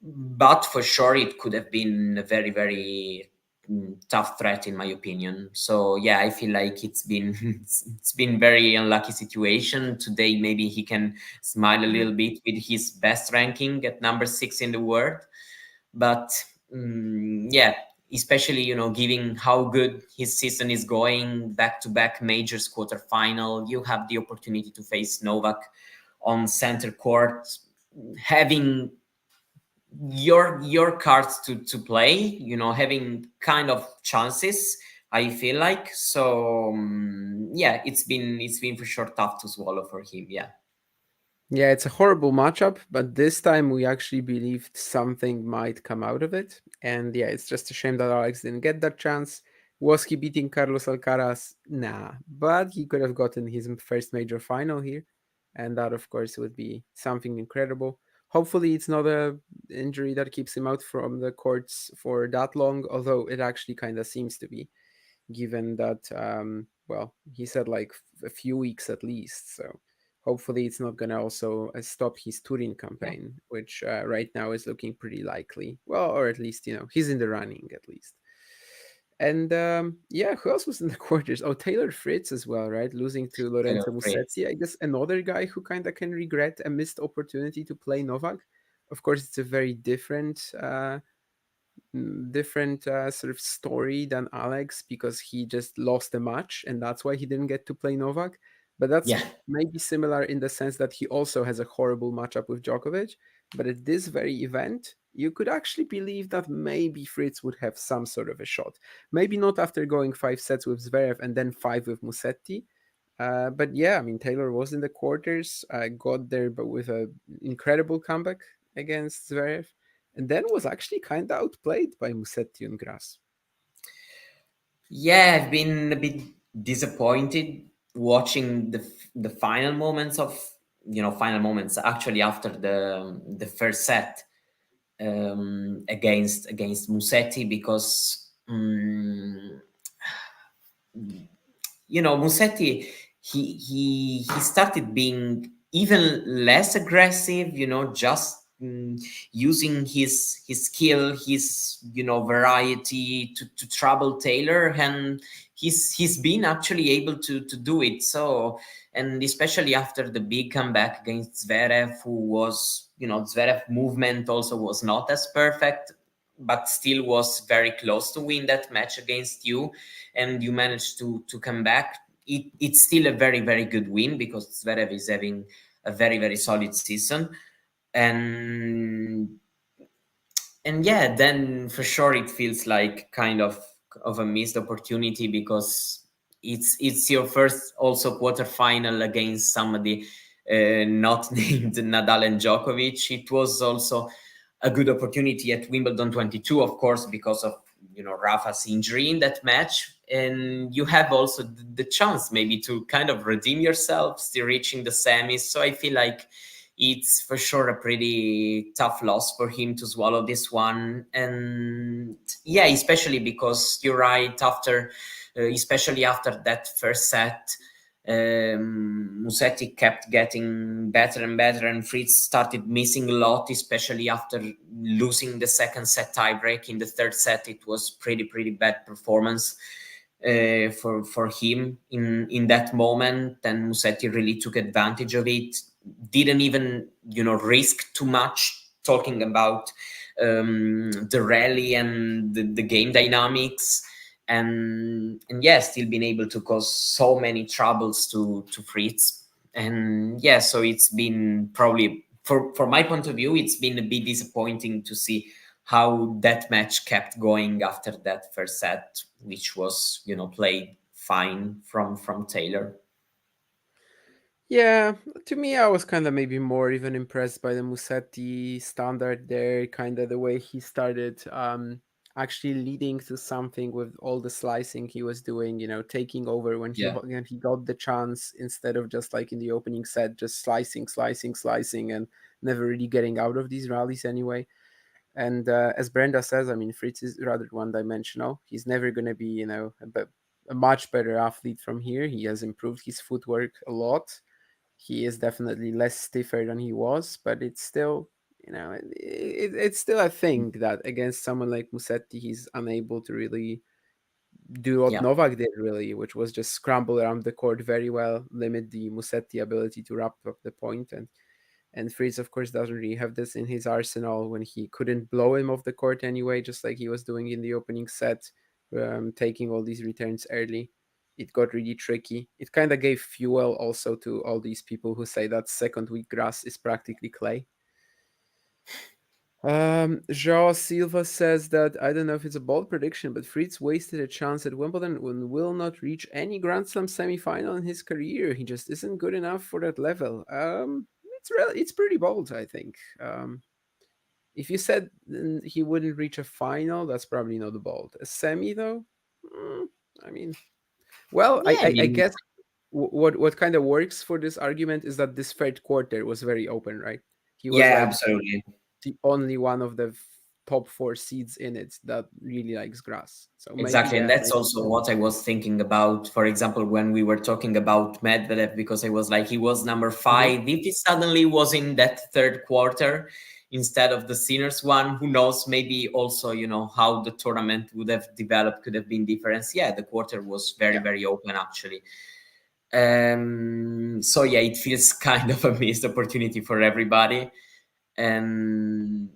[SPEAKER 3] but for sure it could have been a very, very tough threat, in my opinion. So yeah, I feel like it's been it's been very unlucky situation today. Maybe he can smile a little bit with his best ranking at number 6 in the world. But yeah, especially given how good his season is going, back-to-back majors quarterfinal, you have the opportunity to face Novak on center court, having your cards to play, having kind of chances, I feel like. So yeah, it's been for sure tough to swallow for him.
[SPEAKER 2] Yeah, it's a horrible matchup, but this time we actually believed something might come out of it. And yeah, it's just a shame that Alex didn't get that chance. Was he beating Carlos Alcaraz? Nah, but he could have gotten his first major final here. And that, of course, would be something incredible. Hopefully, it's not a injury that keeps him out from the courts for that long, although it actually kind of seems to be, given that, well, he said like a few weeks at least. So hopefully it's not going to also stop his touring campaign, which right now is looking pretty likely. Well, or at least, he's in the running at least. And yeah, who else was in the quarters? Oh, Taylor Fritz as well, right? Losing to Lorenzo Musetti. I guess another guy who kind of can regret a missed opportunity to play Novak. Of course, it's a very different different sort of story than Alex, because he just lost a match and that's why he didn't get to play Novak. But that's
[SPEAKER 3] Yeah.
[SPEAKER 2] maybe similar in the sense that he also has a horrible matchup with Djokovic. But at this very event, you could actually believe that maybe Fritz would have some sort of a shot. Maybe not after going 5 sets with Zverev and then 5 with Musetti. But yeah, I mean, Taylor was in the quarters, got there, but with an incredible comeback against Zverev, and then was actually kind of outplayed by Musetti and Gras.
[SPEAKER 3] Yeah, I've been a bit disappointed watching the final moments of final moments actually after the first set against Musetti, because Musetti, he started being even less aggressive, just using his skill, his variety to trouble Taylor, and he's been actually able to do it. So, and especially after the big comeback against Zverev, who was, Zverev movement also was not as perfect, but still was very close to win that match against you, and you managed to come back. It's still a very, very good win, because Zverev is having a very, very solid season. And yeah, then for sure it feels like kind of a missed opportunity, because it's your first also quarterfinal against somebody not named Nadal and Djokovic. It was also a good opportunity at Wimbledon 22, of course, because of Rafa's injury in that match, and you have also the chance maybe to kind of redeem yourself, still reaching the semis. So I feel like it's for sure a pretty tough loss for him to swallow this one. And yeah, especially because you're right, especially after that first set, Musetti kept getting better and better, and Fritz started missing a lot, especially after losing the second set tiebreak. In the third set, it was pretty bad performance for him in that moment, and Musetti really took advantage of it. Didn't even risk too much, talking about the rally and the game dynamics. And yeah, still been able to cause so many troubles to Fritz. And yeah, so it's been probably, for my point of view, it's been a bit disappointing to see how that match kept going after that first set, which was played fine from Taylor.
[SPEAKER 2] Yeah, to me, I was kind of maybe more even impressed by the Musetti standard there, kind of the way he started actually leading to something with all the slicing he was doing, taking over when
[SPEAKER 3] Yeah.
[SPEAKER 2] he got the chance, instead of just like in the opening set, just slicing, and never really getting out of these rallies anyway. And as Brenda says, I mean, Fritz is rather one-dimensional. He's never going to be, a much better athlete from here. He has improved his footwork a lot. He is definitely less stiffer than he was, but it's still, it's still a thing that against someone like Musetti, he's unable to really do what
[SPEAKER 3] Yeah.
[SPEAKER 2] Novak did, really, which was just scramble around the court very well, limit the Musetti ability to wrap up the point. And Fritz, of course, doesn't really have this in his arsenal when he couldn't blow him off the court anyway, just like he was doing in the opening set, taking all these returns early. It got really tricky. It kind of gave fuel also to all these people who say that second week grass is practically clay. João Silva says that, I don't know if it's a bold prediction, but Fritz wasted a chance at Wimbledon and will not reach any Grand Slam semi-final in his career. He just isn't good enough for that level. It's pretty bold, I think. If you said he wouldn't reach a final, that's probably not bold. A semi, though, I mean, well,
[SPEAKER 3] Yeah,
[SPEAKER 2] I guess what kind of works for this argument is that this third quarter was very open, right? He was
[SPEAKER 3] yeah,
[SPEAKER 2] like
[SPEAKER 3] absolutely.
[SPEAKER 2] the only one of the top 4 seeds in it that really likes grass. So maybe,
[SPEAKER 3] Exactly, and
[SPEAKER 2] yeah,
[SPEAKER 3] that's
[SPEAKER 2] maybe.
[SPEAKER 3] also what I was thinking about. For example, when we were talking about Medvedev, because I was like, he was number 5. If he suddenly was in that third quarter instead of the Sinners one, who knows? Maybe also, how the tournament would have developed could have been different. Yeah, the quarter was very, very open actually. So yeah, it feels kind of a missed opportunity for everybody. And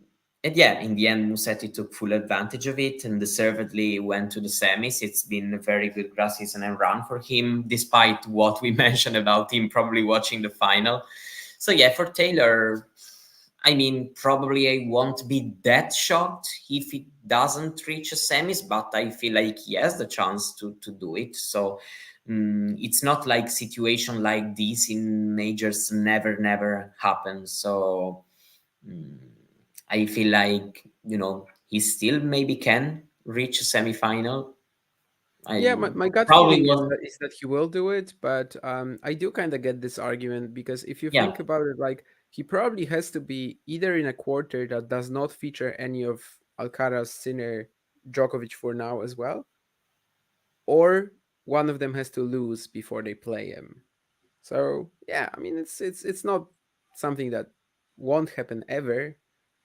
[SPEAKER 3] yeah, in the end, Musetti took full advantage of it and deservedly went to the semis. It's been a very good grass season and run for him, despite what we mentioned about him probably watching the final. So yeah, for Taylor, I mean, probably I won't be that shocked if he doesn't reach a semis, but I feel like he has the chance to do it. So it's not like situation like this in majors never happen. So I feel like, he still maybe can reach a semifinal.
[SPEAKER 2] Yeah,
[SPEAKER 3] I
[SPEAKER 2] my gut
[SPEAKER 3] probably
[SPEAKER 2] feeling is
[SPEAKER 3] won't.
[SPEAKER 2] that he will do it, but I do kind of get this argument because if you
[SPEAKER 3] Yeah,
[SPEAKER 2] think about it, like he probably has to be either in a quarter that does not feature any of Alcaraz, Sinner, Djokovic for now as well, or one of them has to lose before they play him. So yeah, I mean it's not something that won't happen ever,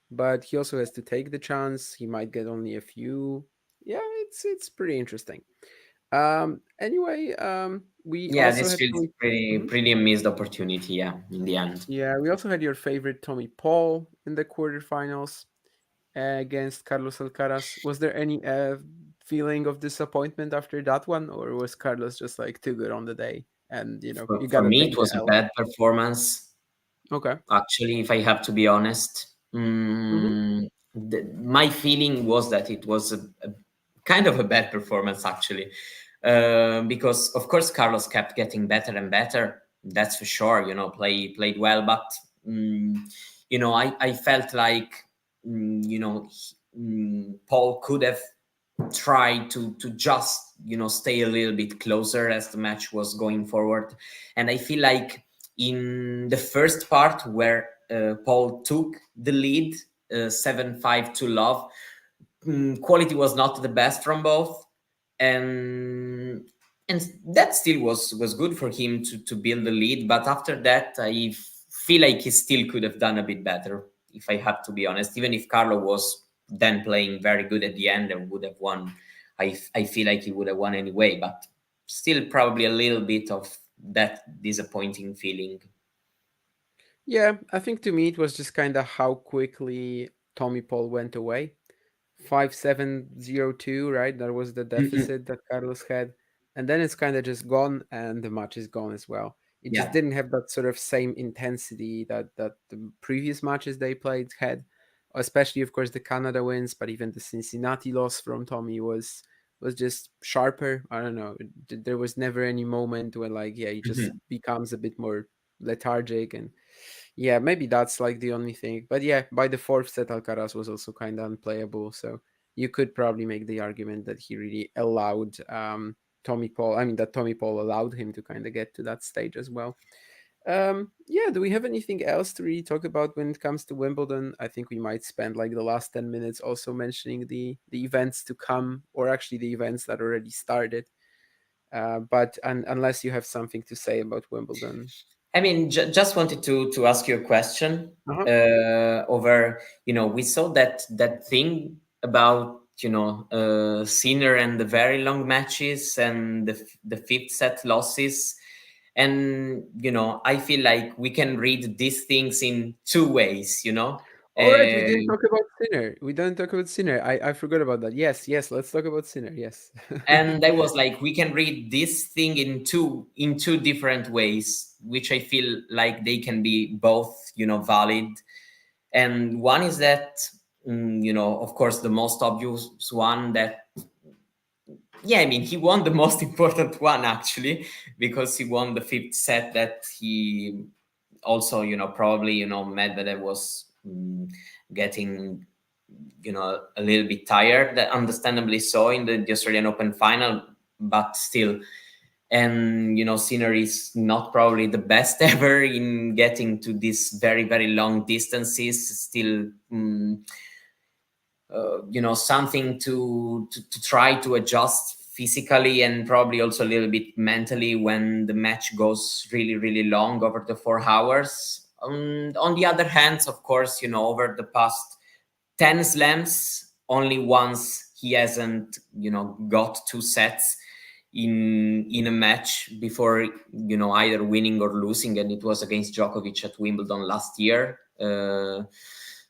[SPEAKER 2] but he also has to take the chance. He might get only a few. Yeah, it's pretty interesting. Anyway, we
[SPEAKER 3] yeah,
[SPEAKER 2] also
[SPEAKER 3] this
[SPEAKER 2] had
[SPEAKER 3] feels
[SPEAKER 2] Mhm.
[SPEAKER 3] pretty a missed opportunity. Yeah, in the end.
[SPEAKER 2] Yeah, we also had your favorite Tommy Paul in the quarterfinals against Carlos Alcaraz. Was there any feeling of disappointment after that one, or was Carlos just like too good on the day and you
[SPEAKER 3] For
[SPEAKER 2] gotta
[SPEAKER 3] me, it
[SPEAKER 2] take the
[SPEAKER 3] was a
[SPEAKER 2] L?
[SPEAKER 3] bad performance.
[SPEAKER 2] Okay.
[SPEAKER 3] Actually, if I have to be honest,
[SPEAKER 2] Mm-hmm.
[SPEAKER 3] my feeling was that it was a kind of a bad performance, actually, because of course Carlos kept getting better and better. That's for sure. Played well, but I felt like Paul could have tried to just stay a little bit closer as the match was going forward, and I feel like in the first part where Paul took the lead 7-5 to love, quality was not the best from both, and that still was good for him to build the lead. But after that, I feel like he still could have done a bit better, if I have to be honest. Even if Carlo was then playing very good at the end and would have won, I feel like he would have won anyway. But still, probably a little bit of that disappointing feeling.
[SPEAKER 2] Yeah, I think to me it was just kind of how quickly Tommy Paul went away. 5-7-0-2, right? That was the
[SPEAKER 3] Mhm.
[SPEAKER 2] deficit that Carlos had. And then it's kind of just gone and the match is gone as well. It just
[SPEAKER 3] Yeah.
[SPEAKER 2] didn't have that sort of same intensity that the previous matches they played had. Especially of course the Canada wins, but even the Cincinnati loss from Tommy was just sharper. I don't know. There was never any moment where like yeah, he just
[SPEAKER 3] Mhm.
[SPEAKER 2] becomes a bit more lethargic and yeah, maybe that's like the only thing. But yeah, by the fourth set, Alcaraz was also kind of unplayable. So you could probably make the argument that he really allowed Tommy Paul. I mean, that Tommy Paul allowed him to kind of get to that stage as well. Yeah, do we have anything else to really talk about when it comes to Wimbledon? I think we might spend like the last 10 minutes also mentioning the events to come, or actually the events that already started. But unless you have something to say about Wimbledon.
[SPEAKER 3] I mean, just wanted to ask you a question.
[SPEAKER 2] Uh-huh.
[SPEAKER 3] Over, we saw that thing about Sinner and the very long matches and the fifth set losses, and I feel like we can read these things in two ways.
[SPEAKER 2] All right, we didn't
[SPEAKER 3] Uh,
[SPEAKER 2] talk about Sinner. We didn't talk about Sinner. I forgot about that. Yes, let's talk about Sinner. Yes.
[SPEAKER 3] and I was like, we can read this thing in two different ways, which I feel like they can be both valid. And one is that of course the most obvious one, that yeah, I mean, he won the most important one actually, because he won the fifth set, that he also probably Medvedev was getting a little bit tired, that understandably so, in the Australian Open final, but still. And Sinner is not probably the best ever in getting to these very very long distances, still something to try to adjust physically, and probably also a little bit mentally, when the match goes really really long over the 4 hours. On the other hand, of course, over the past 10 slams, only once he hasn't got two sets in a match before either winning or losing, and it was against Djokovic at Wimbledon last year.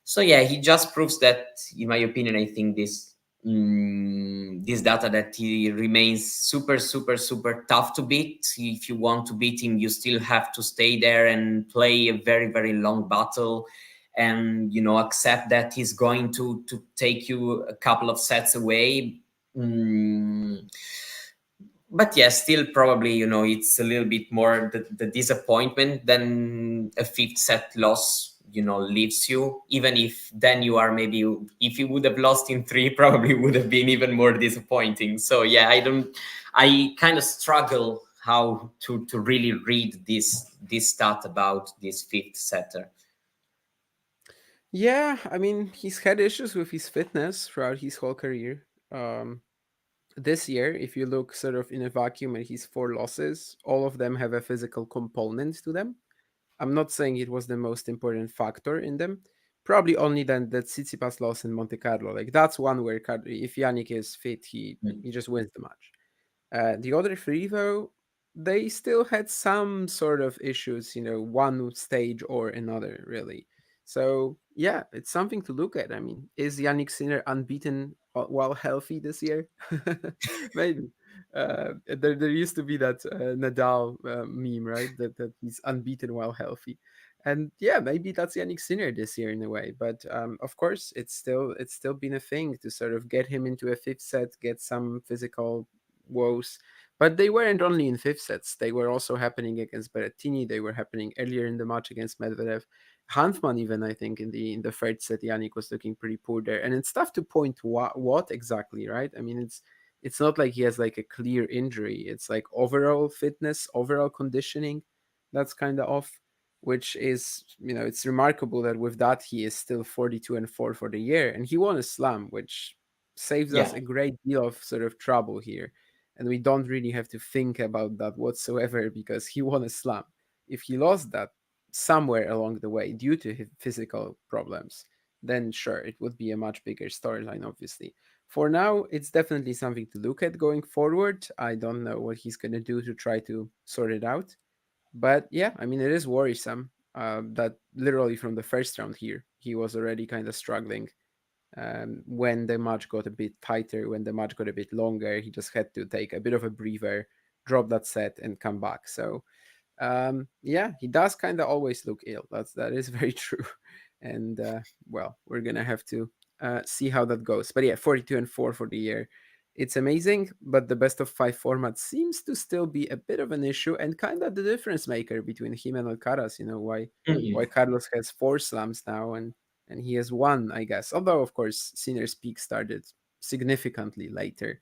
[SPEAKER 3] So yeah, he just proves that, in my opinion, I think this data that he remains super, super, super tough to beat. If you want to beat him, you still have to stay there and play a very, very long battle, and accept that he's going to take you a couple of sets away. But yeah, still probably, it's a little bit more the disappointment than a fifth set loss, leaves you. Even if then you are maybe, if you would have lost in three, probably would have been even more disappointing. So yeah, I kind of struggle how to really read this stat about this fifth setter.
[SPEAKER 2] Yeah, I mean, he's had issues with his fitness throughout his whole career. This year, if you look sort of in a vacuum at his 4 losses, all of them have a physical component to them. I'm not saying it was the most important factor in them. Probably only then that Tsitsipas loss in Monte Carlo. Like that's one where if Yannick is fit, he just wins the match. The other three, though, they still had some sort of issues, one stage or another, really. So, yeah, it's something to look at. I mean, is Yannick Sinner unbeaten while healthy this year? Maybe. There used to be that Nadal meme, right? That he's unbeaten while healthy. And yeah, maybe that's Yannick Sinner this year in a way. But of course, it's still been a thing to sort of get him into a fifth set, get some physical woes. But they weren't only in fifth sets. They were also happening against Berrettini. They were happening earlier in the match against Medvedev. Hanfman, even I think in the third set, Yannick was looking pretty poor there. And it's tough to point to what exactly, right? I mean, it's not like he has like a clear injury. It's like overall fitness, overall conditioning that's kind of off, which is, it's remarkable that with that he is still 42-4 for the year, and he won a slam, which saves us
[SPEAKER 3] Yeah.
[SPEAKER 2] a great deal of sort of trouble here. And we don't really have to think about that whatsoever because he won a slam. If he lost that somewhere along the way due to his physical problems, then sure, it would be a much bigger storyline, obviously. For now, it's definitely something to look at going forward. I don't know what he's going to do to try to sort it out. But yeah, I mean, it is worrisome that literally from the first round here, he was already kind of struggling. When the match got a bit tighter, when the match got a bit longer, he just had to take a bit of a breather, drop that set, and come back. So yeah, he does kind of always look ill. That is very true. And well, we're gonna have to see how that goes. But yeah, 42-4 for the year. It's amazing, but the best of 5 format seems to still be a bit of an issue and kind of the difference maker between him and Alcaraz. Why Carlos has 4 slams now and he has 1, I guess. Although of course Sinner's peak started significantly later,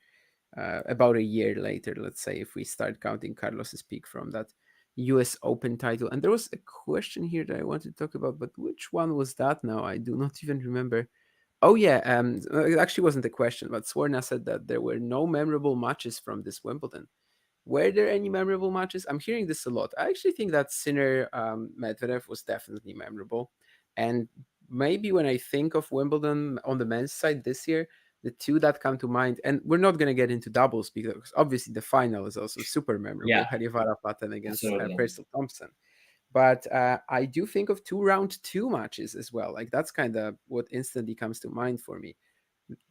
[SPEAKER 2] about a year later, let's say, if we start counting Carlos's peak from that US Open title. And there was a question here that I wanted to talk about, but which one was that now? I do not even remember. Oh yeah, it actually wasn't a question, but Swarna said that there were no memorable matches from this Wimbledon. Were there any memorable matches? I'm hearing this a lot. I actually think that Sinner Medvedev was definitely memorable. And maybe when I think of Wimbledon on the men's side this year, the two that come to mind, and we're not going to get into doubles because obviously the final is also super memorable.
[SPEAKER 3] Yeah,
[SPEAKER 2] Herivara Patten against
[SPEAKER 3] absolutely.
[SPEAKER 2] Purcell Thompson. But I do think of 2 round 2 matches as well. Like that's kind of what instantly comes to mind for me.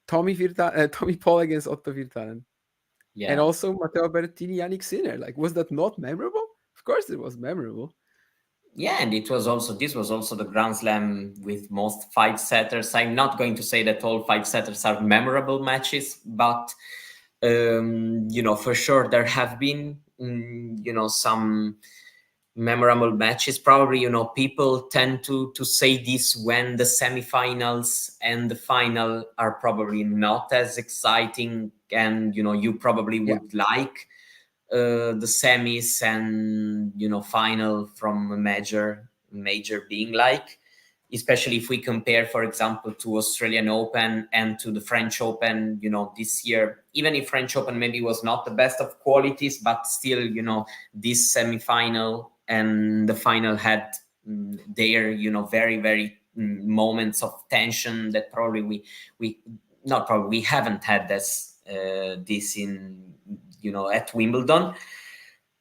[SPEAKER 2] Tommy Paul against Otto Virtanen. And
[SPEAKER 3] Yeah.
[SPEAKER 2] also Matteo Berrettini, Yannick Sinner. Like, was that not memorable? Of course it was memorable.
[SPEAKER 3] Yeah, and this was also the Grand Slam with most 5-setters. I'm not going to say that all 5-setters are memorable matches, but for sure there have been some memorable matches. Probably people tend to say this when the semifinals and the final are probably not as exciting, and you probably would like the semis and final from a major being like, especially if we compare, for example, to Australian Open and to the French Open, this year. Even if French Open maybe was not the best of qualities, but still, this semifinal and the final had their very, very moments of tension that probably we haven't had this in at Wimbledon.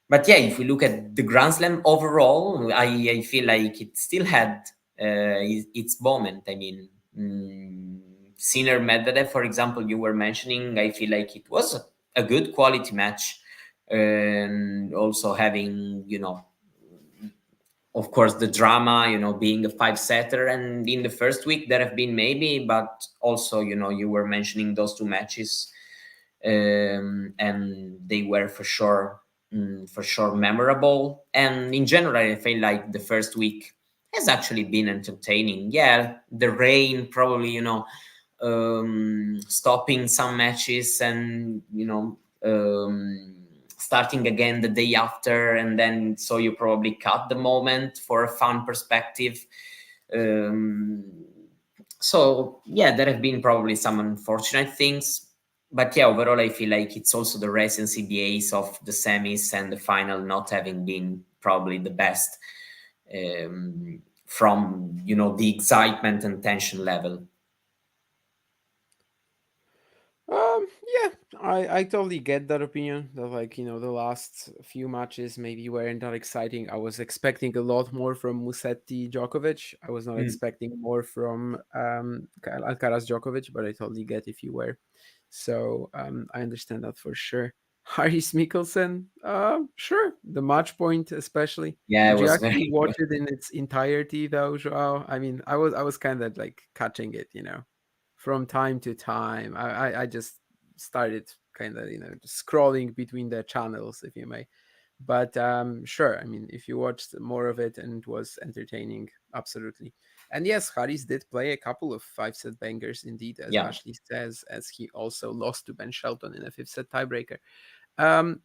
[SPEAKER 3] But yeah, if we look at the Grand Slam overall, I feel like it still had its moment. I mean, Sinner Medvedev, for example, you were mentioning, I feel like it was a good quality match, and also having, of course, the drama, being a five-setter. And in the first week there have been maybe, but also, you were mentioning those two matches, and they were for sure memorable. And in general, I feel like the first week has actually been entertaining. Yeah, the rain probably, stopping some matches, and starting again the day after, and then so you probably cut the moment for a fun perspective. um, so yeah, there have been probably some unfortunate things, but yeah, overall I feel like it's also the recency bias of the semis and the final not having been probably the best, from the excitement and tension level.
[SPEAKER 2] Yeah, I totally get that opinion. That like the last few matches maybe weren't that exciting. I was expecting a lot more from Musetti Djokovic. I was not
[SPEAKER 3] Mm.
[SPEAKER 2] expecting more from Alcaraz Djokovic, but I totally get if you were. So I understand that for sure. Harris Mikkelsen, sure. The match point, especially.
[SPEAKER 3] Yeah, it
[SPEAKER 2] Did you
[SPEAKER 3] was
[SPEAKER 2] actually
[SPEAKER 3] very
[SPEAKER 2] watch it in its entirety, though, Joao? I mean, I was kind of like catching it, from time to time. I just started kind of scrolling between the channels, if you may. But sure, I mean, if you watched more of it and it was entertaining, absolutely. And yes, Harris did play a couple of five-set bangers, indeed, as
[SPEAKER 3] yeah.
[SPEAKER 2] Ashley says, as he also lost to Ben Shelton in a fifth-set tiebreaker.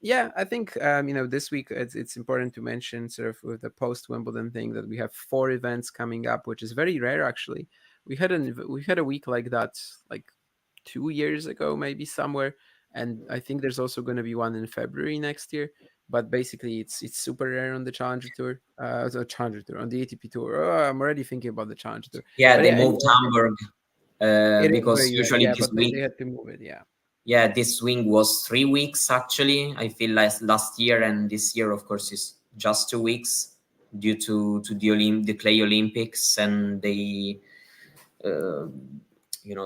[SPEAKER 2] Yeah, I think this week it's important to mention, sort of with the post Wimbledon thing, that we have 4 events coming up, which is very rare actually. We had a week like that like 2 years ago, maybe somewhere, and I think there's also going to be one in February next year. But basically, it's super rare on the Challenger Tour, Challenger Tour on the ATP Tour. Oh, I'm already thinking about the Challenger Tour.
[SPEAKER 3] Yeah,
[SPEAKER 2] But
[SPEAKER 3] they
[SPEAKER 2] yeah,
[SPEAKER 3] moved
[SPEAKER 2] anyway,
[SPEAKER 3] Hamburg,
[SPEAKER 2] it is
[SPEAKER 3] because
[SPEAKER 2] very rare.
[SPEAKER 3] usually
[SPEAKER 2] Yeah,
[SPEAKER 3] this
[SPEAKER 2] but they
[SPEAKER 3] week,
[SPEAKER 2] had to move it. Yeah.
[SPEAKER 3] yeah, this swing was 3 weeks actually. I feel last year, and this year, of course, is just 2 weeks due to the clay Olympics, and they, uh,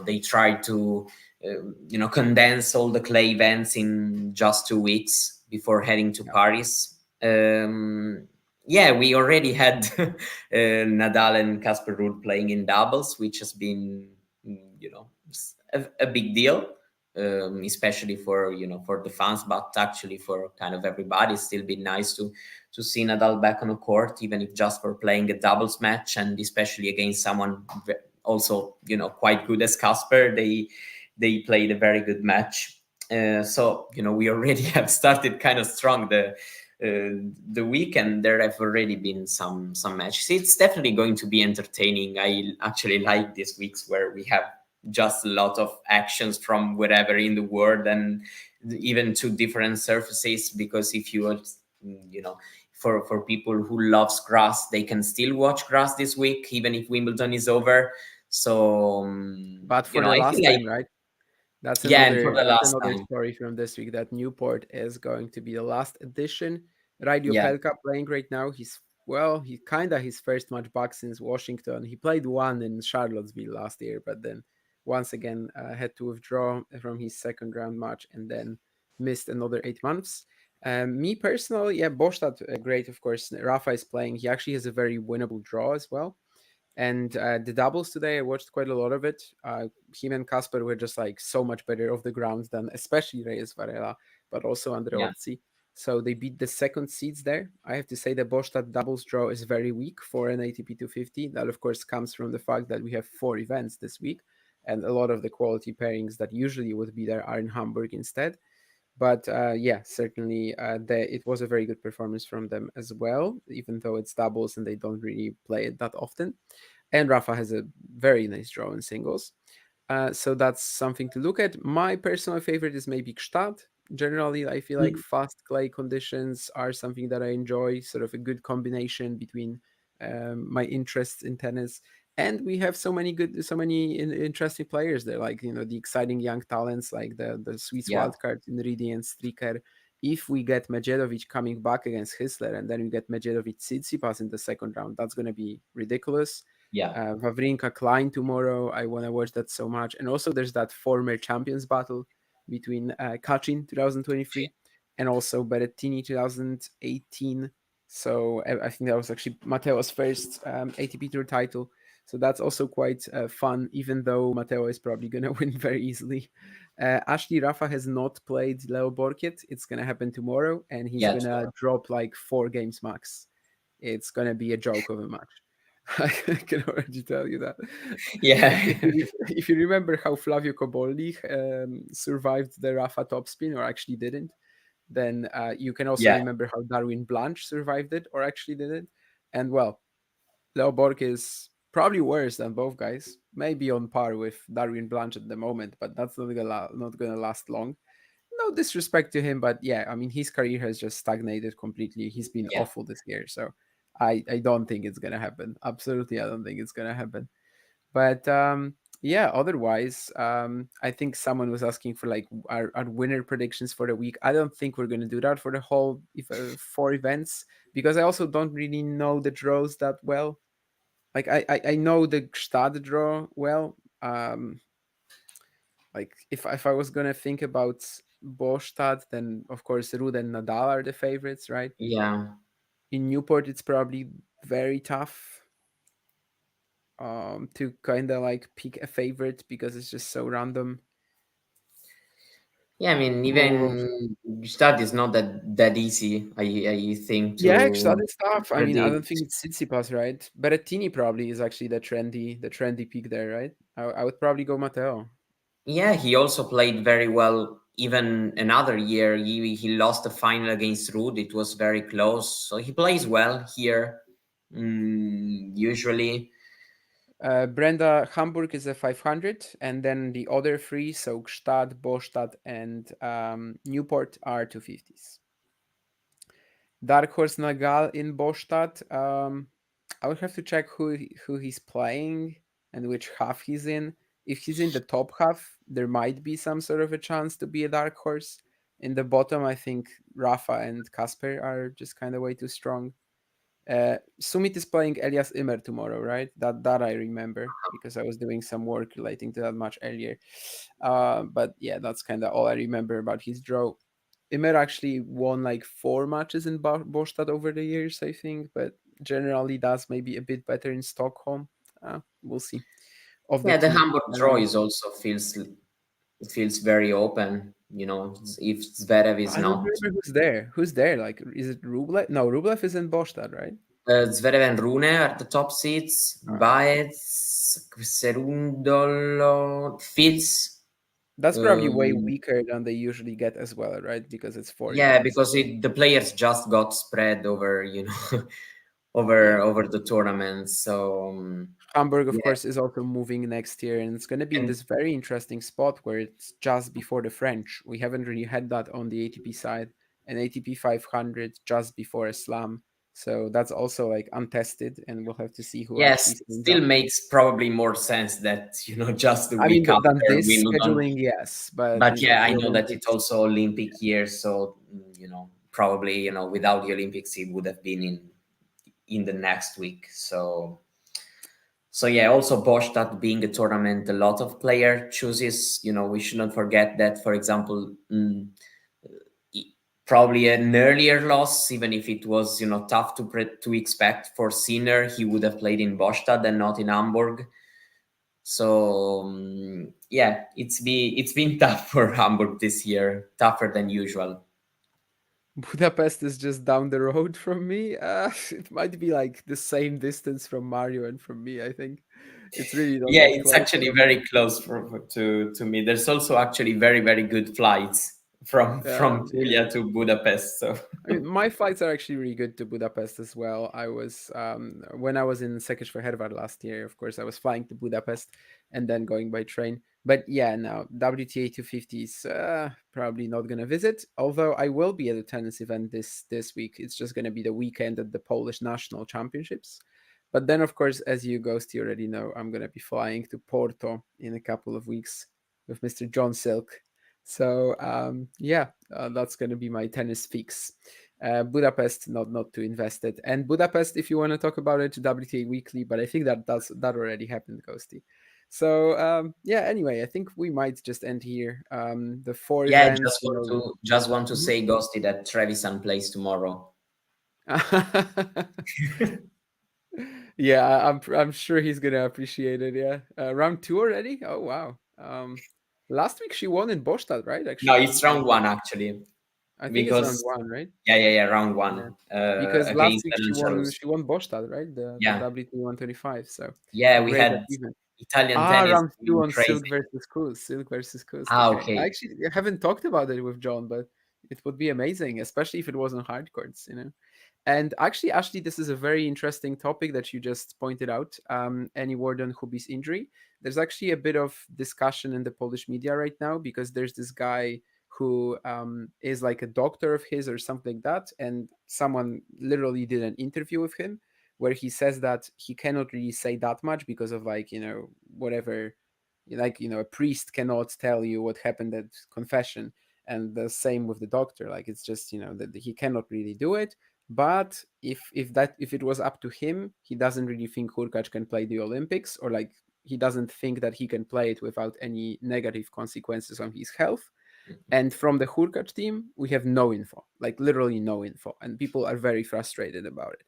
[SPEAKER 3] they try to, condense all the clay events in just 2 weeks before heading to
[SPEAKER 2] Yeah.
[SPEAKER 3] Paris. Yeah, we already had Nadal and Casper Ruud playing in doubles, which has been, a big deal, especially for for the fans, but actually for kind of everybody. It's still been nice to see Nadal back on the court, even if just for playing a doubles match, and especially against someone also quite good as Casper. They played a very good match. So we already have started kind of strong the weekend. There have already been some matches. It's definitely going to be entertaining. I actually like these weeks where we have just a lot of actions from wherever in the world, and even to different surfaces, because if you are, for people who loves grass, they can still watch grass this week even if Wimbledon is over. So
[SPEAKER 2] But for the
[SPEAKER 3] I
[SPEAKER 2] last
[SPEAKER 3] feel like,
[SPEAKER 2] time, right? That's
[SPEAKER 3] yeah, and for
[SPEAKER 2] another
[SPEAKER 3] the
[SPEAKER 2] that's
[SPEAKER 3] last
[SPEAKER 2] another
[SPEAKER 3] time,
[SPEAKER 2] story from this week, that Newport is going to be the last edition. Radio
[SPEAKER 3] yeah,
[SPEAKER 2] Pelka playing right now. He kind of his first match back since Washington. He played one in Charlottesville last year, but then once again had to withdraw from his second round match and then missed another 8 months. Me personally, yeah, Bostad, great, of course. Rafa is playing. He actually has a very winnable draw as well. And the doubles today, I watched quite a lot of it. Him and Casper were just like so much better off the ground than especially Reyes Varela, but also
[SPEAKER 3] yeah,
[SPEAKER 2] Andreozzi. So they beat the second seeds there. I have to say the Bostad doubles draw is very weak for an ATP 250. That, of course, comes from the fact that we have 4 events this week, and a lot of the quality pairings that usually would be there are in Hamburg instead. But yeah, certainly it was a very good performance from them as well, even though it's doubles and they don't really play it that often. And Rafa has a very nice draw in singles. So that's something to look at. My personal favorite is maybe Gstaad. Generally, I feel like
[SPEAKER 3] mm,
[SPEAKER 2] fast clay conditions are something that I enjoy, sort of a good combination between my interests in tennis. And we have so many interesting players there, like the exciting young talents, like the Swiss
[SPEAKER 3] yeah,
[SPEAKER 2] wildcard in Ridi and Striker. If we get Medvedev coming back against Hisler, and then we get Medvedev Tsitsipas in the second round, that's going to be ridiculous.
[SPEAKER 3] Yeah,
[SPEAKER 2] Wawrinka Klein tomorrow. I want to watch that so much. And also, there's that former champions battle between Kachin 2023 and also Berrettini 2018. So I think that was actually Matteo's first ATP Tour title. So that's also quite fun, even though Matteo is probably going to win very easily. Ashley Rafa has not played Leo Borket. It's going to happen tomorrow, and he's
[SPEAKER 3] yeah,
[SPEAKER 2] going to drop like 4 games max. It's going to be a joke of a match. I can already tell you that.
[SPEAKER 3] yeah,
[SPEAKER 2] If you remember how Flavio Cobolli survived the Rafa topspin, or actually didn't, then you can also
[SPEAKER 3] yeah,
[SPEAKER 2] remember how Darwin Blanche survived it, or actually didn't. And well, Leo Borg is probably worse than both guys, maybe on par with Darwin Blanche at the moment, but that's not gonna last long. No disrespect to him, but yeah, I mean his career has just stagnated completely. He's been
[SPEAKER 3] yeah.
[SPEAKER 2] awful this year, so I don't think it's gonna happen. Absolutely, I don't think it's gonna happen. But yeah, otherwise, I think someone was asking for like our winner predictions for the week. I don't think we're gonna do that for the whole 4 events, because I also don't really know the draws that well. Like I know the Gstad draw well. Like if I was gonna think about Bostad, then of course Ruud and Nadal are the favorites, right?
[SPEAKER 3] Yeah.
[SPEAKER 2] In Newport, it's probably very tough to kind of like pick a favorite because it's just so random.
[SPEAKER 3] Yeah, I mean,
[SPEAKER 2] Oh,
[SPEAKER 3] even Gstad is not that easy. I think
[SPEAKER 2] yeah, Gstad
[SPEAKER 3] to
[SPEAKER 2] is tough. I mean, I don't
[SPEAKER 3] predict.
[SPEAKER 2] think it's Tsitsipas, right? Berrettini probably is actually the trendy pick there, right? I would probably go Matteo.
[SPEAKER 3] Yeah, he also played very well. Even another year, he lost the final against Ruud. It was very close. So he plays well here. Usually,
[SPEAKER 2] Brenda Hamburg is a 500, and then the other three, so Gstad, Bostad, and Newport are 250s. Dark Horse Nagal in Bostad. I would have to check who he's playing and which half he's in. If he's in the top half, there might be some sort of a chance to be a dark horse. In the bottom, I think Rafa and Kasper are just kind of way too strong. Sumit is playing Elias Immer tomorrow, right? That I remember because I was doing some work relating to that match earlier. But yeah, that's kind of all I remember about his draw. Immer actually won like 4 matches in Bostad over the years, I think, but generally does maybe a bit better in Stockholm. We'll see. Of the
[SPEAKER 3] yeah, the
[SPEAKER 2] two,
[SPEAKER 3] Hamburg draw is also feels very open. If Zverev is
[SPEAKER 2] I don't
[SPEAKER 3] not,
[SPEAKER 2] remember who's there. Who's there? Like, is it Rublev? No, Rublev is in Bostad, right?
[SPEAKER 3] Zverev and Rune are the top seeds.
[SPEAKER 2] Uh,
[SPEAKER 3] Baez, Cerundolo, Fils.
[SPEAKER 2] that's probably way
[SPEAKER 3] Um,
[SPEAKER 2] weaker than they usually get as well, right? Because it's 4 events.
[SPEAKER 3] because the players just got spread over,
[SPEAKER 2] Yeah.
[SPEAKER 3] over the tournament. So
[SPEAKER 2] Hamburg, of
[SPEAKER 3] yeah,
[SPEAKER 2] course, is also moving next year, and it's going to be in
[SPEAKER 3] and
[SPEAKER 2] this very interesting spot where it's just before the French. We haven't really had that on the ATP side, an ATP 500 just before a slam. So that's also like untested, and we'll have to see who actually
[SPEAKER 3] yes,
[SPEAKER 2] stands
[SPEAKER 3] still
[SPEAKER 2] up.
[SPEAKER 3] makes probably more sense that just the
[SPEAKER 2] I mean,
[SPEAKER 3] week
[SPEAKER 2] than
[SPEAKER 3] after
[SPEAKER 2] this
[SPEAKER 3] Wimbledon.
[SPEAKER 2] scheduling, yes, but
[SPEAKER 3] But yeah, I
[SPEAKER 2] the
[SPEAKER 3] know that it's
[SPEAKER 2] Olympics.
[SPEAKER 3] also Olympic year, so probably without the Olympics, it would have been in the next week. So yeah, also Bostad being a tournament, a lot of player chooses. We shouldn't forget that, for example, probably an earlier loss, even if it was tough to expect for Sinner, he would have played in Bostad and not in Hamburg. So yeah, it's been tough for Hamburg this year, tougher than usual.
[SPEAKER 2] Budapest is just down the road from me. It might be like the same distance from Mario and from me. I think it's really not
[SPEAKER 3] Yeah,
[SPEAKER 2] that
[SPEAKER 3] it's
[SPEAKER 2] close
[SPEAKER 3] actually
[SPEAKER 2] from me.
[SPEAKER 3] very close to me. There's also actually very very good flights from
[SPEAKER 2] Yeah.
[SPEAKER 3] Puglia to Budapest. So
[SPEAKER 2] I mean, my flights are actually really good to Budapest as well. I was when I was in Szekesfehérvár last year. Of course, I was flying to Budapest and then going by train. But yeah, now WTA 250 is probably not gonna visit. Although I will be at a tennis event this week. It's just gonna be the weekend at the Polish National Championships. But then, of course, as you ghosty already know, I'm gonna be flying to Porto in a couple of weeks with Mr. John Silk. So yeah, that's going to be my tennis fix. Budapest, not too invested. And Budapest, if you want to talk about it, WTA Weekly, but I think that already happened, Ghosty. So yeah, anyway, I think we might just end here. The 4
[SPEAKER 3] Yeah,
[SPEAKER 2] events,
[SPEAKER 3] just want to
[SPEAKER 2] Mhm.
[SPEAKER 3] say, Ghosty, that Trevisan plays tomorrow.
[SPEAKER 2] Yeah, I'm sure he's gonna appreciate it. Yeah, round 2 already. Oh wow. Last week she won in Bostad, right?
[SPEAKER 3] No,
[SPEAKER 2] Actually,
[SPEAKER 3] it's round 1 actually,
[SPEAKER 2] I think it's round
[SPEAKER 3] because
[SPEAKER 2] 1, right?
[SPEAKER 3] yeah, round 1
[SPEAKER 2] Yeah. Because last
[SPEAKER 3] against
[SPEAKER 2] week she won Bostad, right? The
[SPEAKER 3] Yeah,
[SPEAKER 2] WTA 125. So
[SPEAKER 3] yeah, we
[SPEAKER 2] great
[SPEAKER 3] had
[SPEAKER 2] achievement.
[SPEAKER 3] Italian tennis
[SPEAKER 2] Round 2
[SPEAKER 3] being
[SPEAKER 2] on
[SPEAKER 3] crazy.
[SPEAKER 2] Silk versus Kuz.
[SPEAKER 3] Ah,
[SPEAKER 2] Okay.
[SPEAKER 3] okay.
[SPEAKER 2] Actually, I haven't talked about it with John, but it would be amazing, especially if it was on hard courts, And actually, Ashley, this is a very interesting topic that you just pointed out. Any word on Hubi's injury? There's actually a bit of discussion in the Polish media right now because there's this guy who is like a doctor of his or something like that, and someone literally did an interview with him where he says that he cannot really say that much because of whatever, a priest cannot tell you what happened at confession, and the same with the doctor. Like it's just that he cannot really do it. But if it was up to him, he doesn't really think Hurkacz can play the Olympics, or like he doesn't think that he can play it without any negative consequences on his health. And from the Hurkacz team, we have no info, like literally no info, and people are very frustrated about it.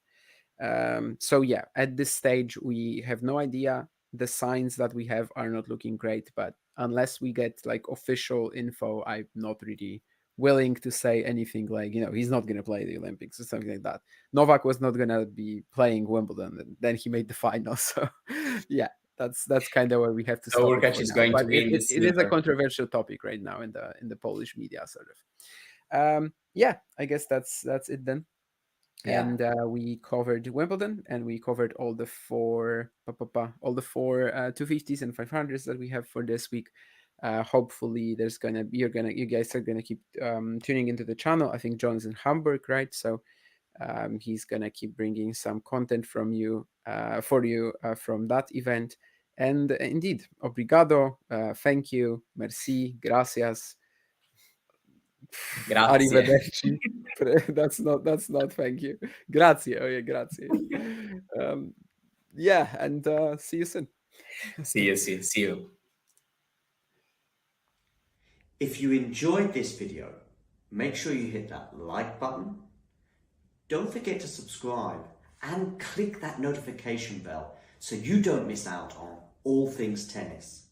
[SPEAKER 2] So yeah, at this stage, we have no idea. The signs that we have are not looking great, but unless we get like official info, I'm not really willing to say anything like, he's not going to play the Olympics or something like that. Novak was not going to be playing Wimbledon, and then he made the final. So yeah, that's kind of where we have to
[SPEAKER 3] So
[SPEAKER 2] stop it
[SPEAKER 3] Hurkacz
[SPEAKER 2] for
[SPEAKER 3] is
[SPEAKER 2] now.
[SPEAKER 3] going
[SPEAKER 2] But
[SPEAKER 3] to be in the
[SPEAKER 2] it is a
[SPEAKER 3] silver.
[SPEAKER 2] controversial topic right now in the Polish media, sort of. Yeah, I guess that's it then.
[SPEAKER 3] Yeah.
[SPEAKER 2] And we covered Wimbledon, and we covered all the four 250s and 500s that we have for this week. Hopefully there's you guys are gonna keep tuning into the channel. I think John's in Hamburg, right? So he's gonna keep bringing some content from you for you from that event. And indeed, obrigado, thank you, merci, gracias,
[SPEAKER 3] Grazie.
[SPEAKER 2] arrivederci. That's not thank you. Grazie. Oh yeah, grazie. Yeah, and see you soon.
[SPEAKER 3] See you.
[SPEAKER 1] If you enjoyed this video, make sure you hit that like button. Don't forget to subscribe and click that notification bell so you don't miss out on all things tennis.